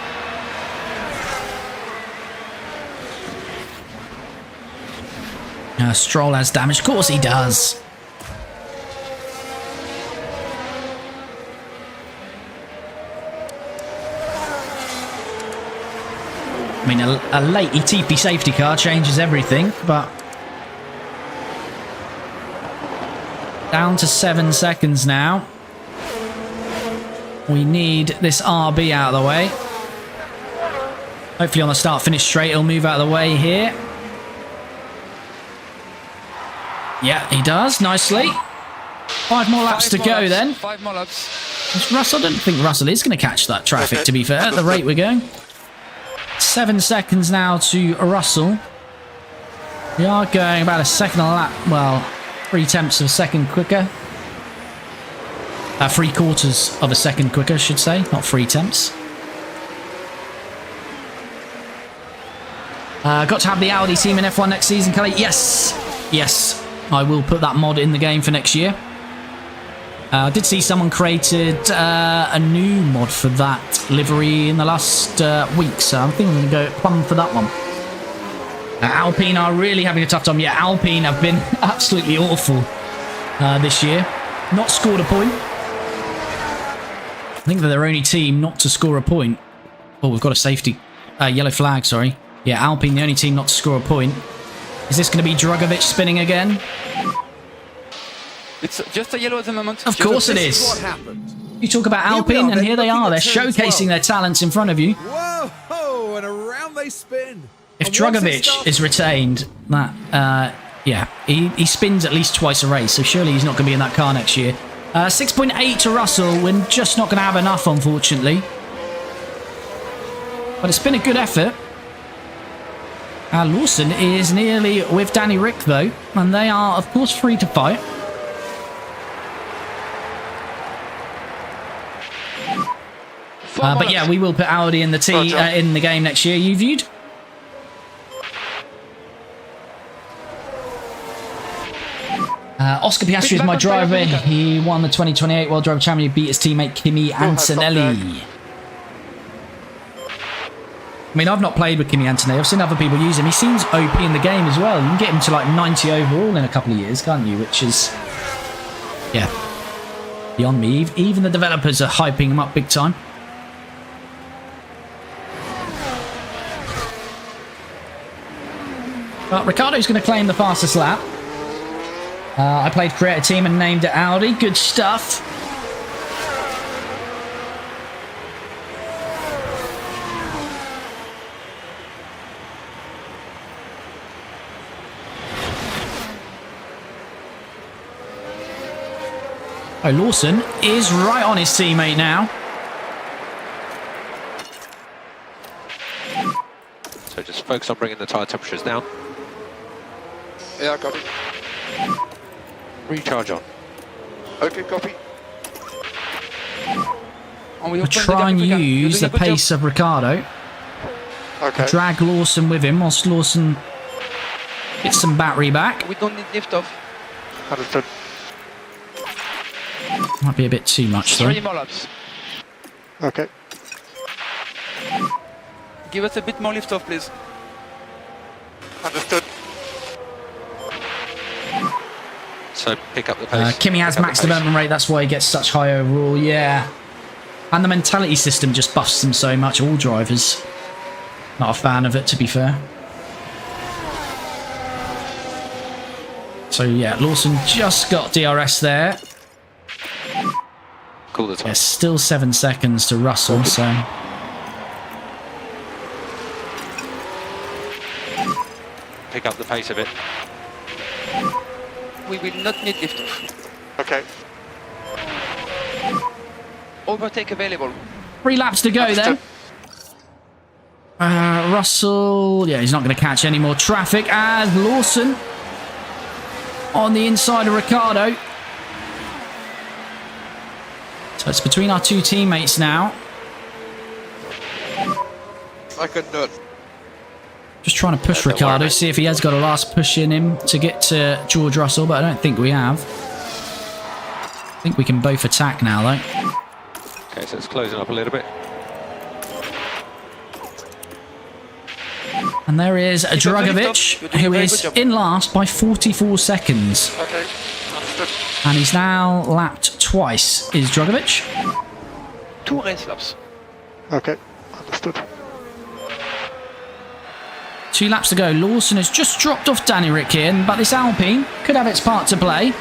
Stroll has damage. Of course he does. I mean, a late ETP safety car changes everything, but... Down to 7 seconds now. We need this RB out of the way. Hopefully on the start-finish straight, he'll move out of the way here. Yeah, he does, nicely. 5 more laps to go then. 5 more laps. Russell, I don't think Russell is going to catch that traffic, to be fair, at the rate we're going. 7 seconds now to Russell. We are going about a second a lap, well, 3/10 of a second quicker. 3/4 of a second quicker, I should say, not 3/10. Got to have the Audi team in F1 next season, Kelly? Yes. Yes. I will put that mod in the game for next year. I did see someone created a new mod for that livery in the last week, so I'm thinking I'm going to go plumb for that one. Alpine are really having a tough time. Yeah, Alpine have been absolutely awful this year. Not scored a point. I think they're their only team not to score a point. Oh, we've got a safety. Yellow flag, sorry. Yeah, Alpine, the only team not to score a point. Is this going to be Drugovic spinning again? It's just a yellow at the moment. Of course it is. What happened? You talk about Alpine, and here they are. They're showcasing their talents in front of you. Whoa, and around they spin. If Drugovic is retained, that, yeah, he spins at least twice a race, so surely he's not going to be in that car next year. 6.8 to Russell. We're just not going to have enough, unfortunately. But it's been a good effort. Lawson is nearly with Danny Rick, though, and they are, of course, free to fight. But yeah, we will put Audi in the in the game next year. You viewed? Oscar Piastri is my driver. He won the 2028 World Driver Championship, beat his teammate Kimi Antonelli. I mean, I've not played with Kimi Antonelli. I've seen other people use him. He seems OP in the game as well. You can get him to like 90 overall in a couple of years, can't you? Which is, yeah, beyond me. Even the developers are hyping him up big time. But Ricciardo's going to claim the fastest lap. I played Create a Team and named it Audi. Good stuff. Oh, Lawson is right on his teammate now. So just focus on bringing the tyre temperatures down. Yeah, I got it. Recharge on. Okay, copy. We'll try and use the pace of Ricciardo. Okay. Drag Lawson with him whilst Lawson gets some battery back. We don't need lift off. Understood. Might be a bit too much, though. 3 more laps. Okay. Give us a bit more lift off, please. Understood. So pick up the pace. Kimi has max development rate, that's why he gets such high overall, yeah. And the mentality system just buffs him so much, all drivers. Not a fan of it, to be fair. So yeah, Lawson just got DRS there. Cool the time. Yeah, still 7 seconds to Russell, so... Pick up the pace a bit. We will not need lift off. Okay. Overtake available. 3 laps to go then. Russell, yeah, he's not going to catch any more traffic as Lawson on the inside of Ricciardo. So it's between our 2 teammates now. I can do it. Just trying to push Ricciardo, see if he has got a last push in him to get to George Russell, but I don't think we have. I think we can both attack now, though. Okay, so it's closing up a little bit. And there is Dragovic, who is in last by 44 seconds. Okay, understood. And he's now lapped twice, is Dragovic. 2 race laps. Okay, understood. 2 laps to go. Lawson has just dropped off Danny Rick here, but this Alpine could have its part to play.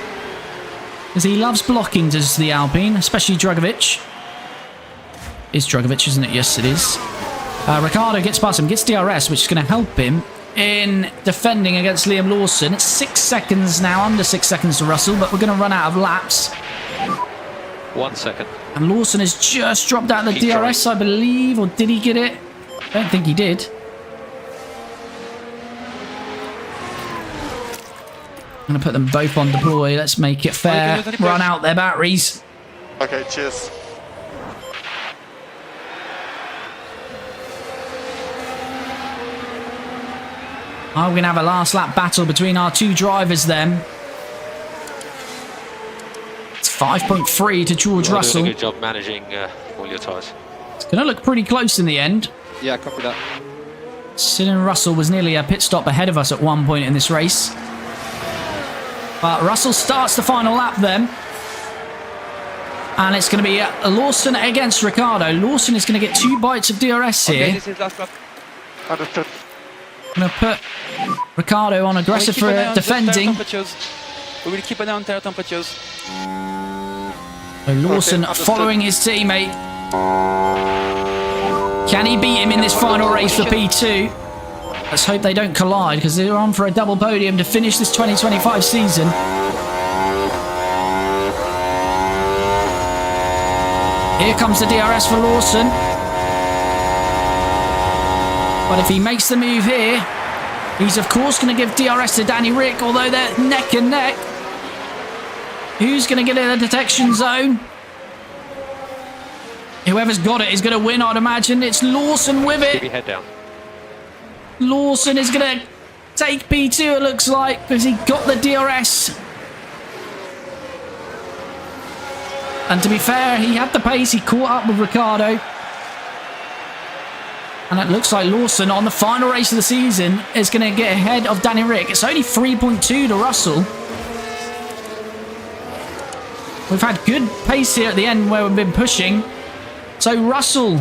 Because he loves blocking, does the Alpine, especially Dragovic. It's Dragovic, isn't it? Yes, it is. Ricciardo gets past him, gets DRS, which is going to help him in defending against Liam Lawson. It's 6 seconds now, under 6 seconds to Russell, but we're going to run out of laps. 1 second. And Lawson has just dropped out the DRS, I believe, or did he get it? I don't think he did. I'm going to put them both on deploy. Let's make it fair. Run out their batteries. Okay, cheers. We're going to have a last lap battle between our 2 drivers then. It's 5.3 to George Russell. Doing a good job managing all your tyres. It's going to look pretty close in the end. Yeah, copy that. Sidon Russell was nearly a pit stop ahead of us at one point in this race. But Russell starts the final lap then. And it's going to be Lawson against Ricciardo. Lawson is going to get 2 bites of DRS here. Okay, this is last lap. Understood. Going to put Ricciardo on aggressive for defending. We will keep an eye on tire temperatures. So Lawson following his teammate. Can he beat him in this final race for P2? Let's hope they don't collide because they're on for a double podium to finish this 2025 season. Here comes the DRS for Lawson. But if he makes the move here, he's of course going to give DRS to Danny Rick, although they're neck and neck. Who's going to get in the detection zone? Whoever's got it is going to win, I'd imagine. It's Lawson with Keep it. your head down. Lawson is going to take P2, it looks like, because he got the DRS. And to be fair, he had the pace. He caught up with Ricciardo. And it looks like Lawson, on the final race of the season, is going to get ahead of Danny Rick. It's only 3.2 to Russell. We've had good pace here at the end where we've been pushing. So Russell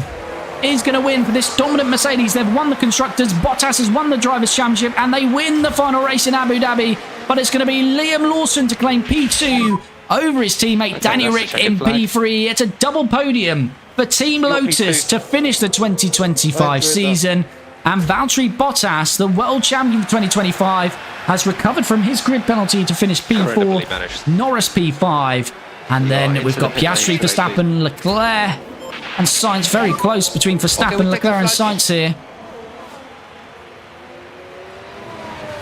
is going to win for this dominant Mercedes. They've won the Constructors. Bottas has won the Drivers' Championship. And they win the final race in Abu Dhabi. But it's going to be Liam Lawson to claim P2 over his teammate Danny Rick in P3. It's a double podium for Team Lotus to finish the 2025 season. And Valtteri Bottas, the world champion for 2025, has recovered from his grid penalty to finish P4, Norris P5. And then we've got Piastri, Verstappen, Leclerc, and Sainz very close between Verstappen, Leclerc and Sainz here.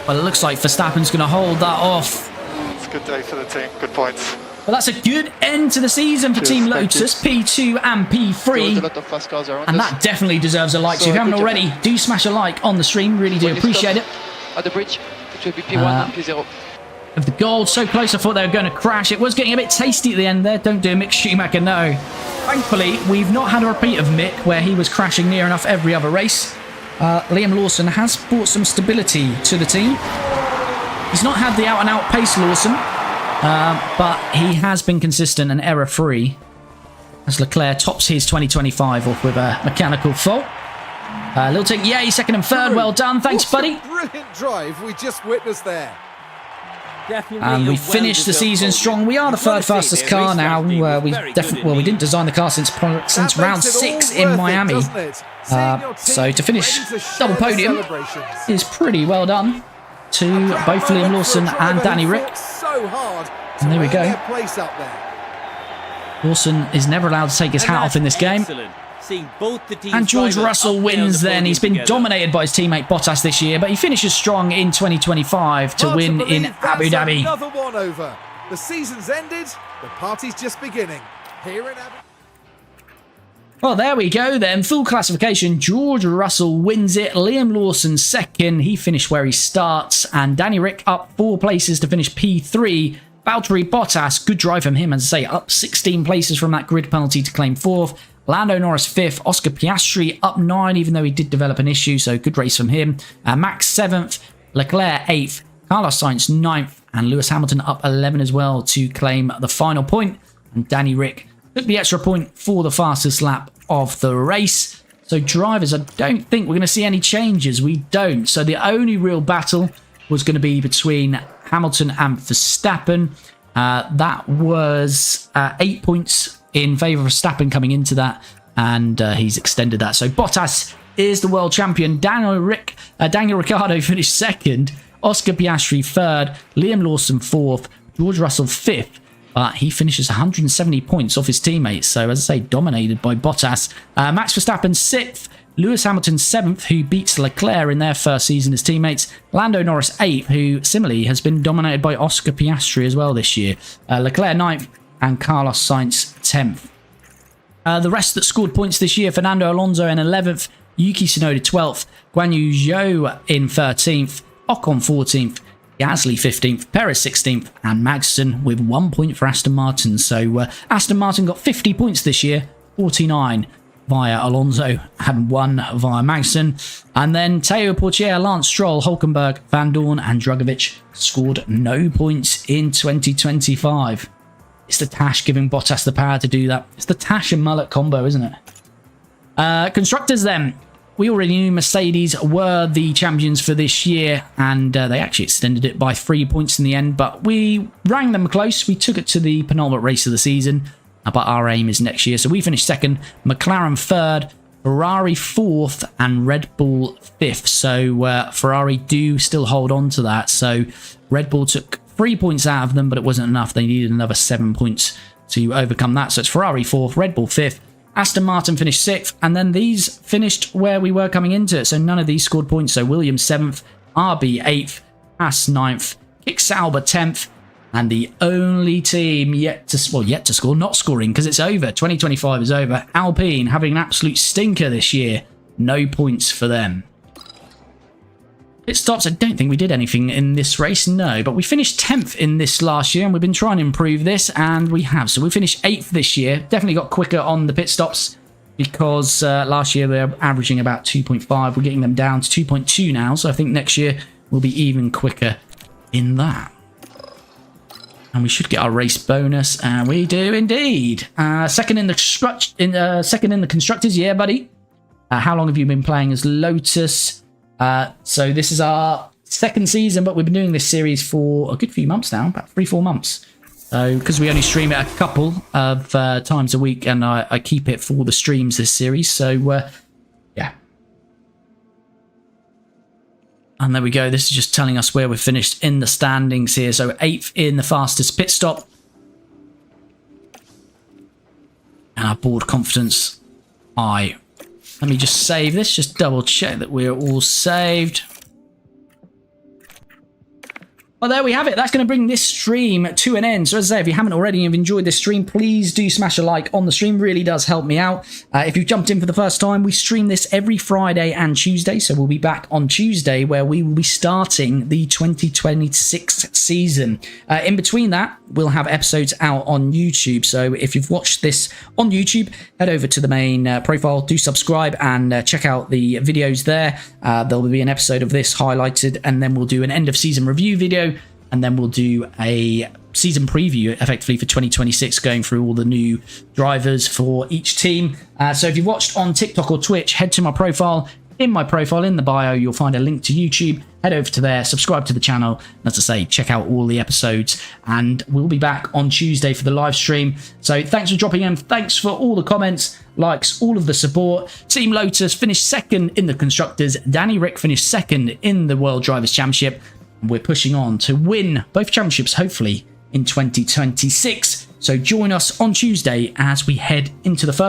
Well, it looks like Verstappen's going to hold that off. It's a good day for the team. Good points. Well, that's a good end to the season for Team Lotus, P2 and P3. And that definitely deserves a like. So if you haven't already, do smash a like on the stream. Really do appreciate it. At the bridge, it will be P1 and P0. Of the gold, so close I thought they were going to crash. It was getting a bit tasty at the end there. Don't do Mick Schumacher, no. Thankfully, we've not had a repeat of Mick where he was crashing near enough every other race. Liam Lawson has brought some stability to the team. He's not had the out-and-out pace, Lawson, but he has been consistent and error-free as Leclerc tops his 2025 off with a mechanical fault. Little tick, yay, second and third, well done. Thanks, buddy. Brilliant drive we just witnessed there. And we finished the season strong. We are the third fastest car now. We didn't design the car since round 6 in Miami. So to finish double podium is pretty well done to both Liam Lawson and Danny Rick. And there we go. Lawson is never allowed to take his hat off in this game. And George Russell wins then. He's been dominated by his teammate Bottas this year, but he finishes strong in 2025 to win in Abu Dhabi. Another one over. The season's ended, the party's just beginning. Here in Abu Well, there we go then. Full classification. George Russell wins it. Liam Lawson second. He finished where he starts. And Danny Rick up 4 places to finish P3. Valtteri Bottas, good drive from him, as I say, up 16 places from that grid penalty to claim 4th. Lando Norris 5th. Oscar Piastri up 9, even though he did develop an issue, so good race from him. Max 7th. Leclerc 8th. Carlos Sainz 9th. And Lewis Hamilton up 11 as well to claim the final point. And Danny Rick took the extra point for the fastest lap of the race. So drivers, I don't think we're going to see any changes. We don't. So the only real battle was going to be between Hamilton and Verstappen. That was 8 points in favour of Verstappen coming into that, and he's extended that. So Bottas is the world champion. Daniel Ricciardo finished second. Oscar Piastri 3rd. Liam Lawson 4th. George Russell 5th. But he finishes 170 points off his teammates. So, as I say, dominated by Bottas. Max Verstappen 6th. Lewis Hamilton 7th, who beats Leclerc in their first season as teammates. Lando Norris 8th, who similarly has been dominated by Oscar Piastri as well this year. Leclerc 9th and Carlos Sainz 10th. The rest that scored points this year, Fernando Alonso in 11th. Yuki Tsunoda 12th. Guan Yu Zhou in 13th. Ocon 14th. Gasly 15th, Perez 16th, and Magnussen with 1 point for Aston Martin. So Aston Martin got 50 points this year, 49 via Alonso and 1 via Magnussen. And then Teo Portier, Lance Stroll, Hulkenberg, Van Dorn and Drugovich scored no points in 2025. It's the Tash giving Bottas the power to do that. It's the Tash and mullet combo, isn't it? Constructors then. We already knew Mercedes were the champions for this year, and they actually extended it by 3 points in the end, but we rang them close. We took it to the penultimate race of the season, but our aim is next year. So we finished second, McLaren 3rd, Ferrari 4th, and Red Bull 5th. So Ferrari do still hold on to that. So Red Bull took 3 points out of them, but it wasn't enough. They needed another 7 points to overcome that. So it's Ferrari 4th, Red Bull 5th, Aston Martin finished 6th, and then these finished where we were coming into it, so none of these scored points. So Williams 7th, RB 8th, Haas 9th, Kick Sauber 10th, and the only team yet to score, not scoring because it's over, 2025 is over, Alpine having an absolute stinker this year, no points for them. Pit stops, I don't think we did anything in this race, no, but we finished 10th in this last year, and we've been trying to improve this, and we have. So we finished 8th this year, definitely got quicker on the pit stops, because last year they were averaging about 2.5, we're getting them down to 2.2 now, so I think next year we'll be even quicker in that. And we should get our race bonus, and we do indeed. Second in the Constructors, yeah buddy. How long have you been playing as Lotus? So this is our second season, but we've been doing this series for a good few months now, about 3-4 months. So because we only stream it a couple of times a week, and I keep it for the streams this series. So yeah. And there we go. This is just telling us where we're finished in the standings here. So 8th in the fastest pit stop. And our board confidence high. Let me just save this, just double check that we're all saved. Well, there we have it. That's going to bring this stream to an end. So as I say, if you haven't already and you've enjoyed this stream, please do smash a like on the stream. Really does help me out. If you've jumped in for the first time, we stream this every Friday and Tuesday. So we'll be back on Tuesday where we will be starting the 2026 season. In between that, we'll have episodes out on YouTube. So if you've watched this on YouTube, head over to the main profile, do subscribe and check out the videos there. There'll be an episode of this highlighted, and then we'll do an end of season review video. And then we'll do a season preview, effectively, for 2026, going through all the new drivers for each team. So if you've watched on TikTok or Twitch, head to my profile. In my profile, in the bio, you'll find a link to YouTube. Head over to there, subscribe to the channel. And as I say, check out all the episodes. And we'll be back on Tuesday for the live stream. So thanks for dropping in. Thanks for all the comments, likes, all of the support. Team Lotus finished second in the Constructors. Danny Rick finished second in the World Drivers' Championship. We're pushing on to win both championships, hopefully, in 2026. So join us on Tuesday as we head into the first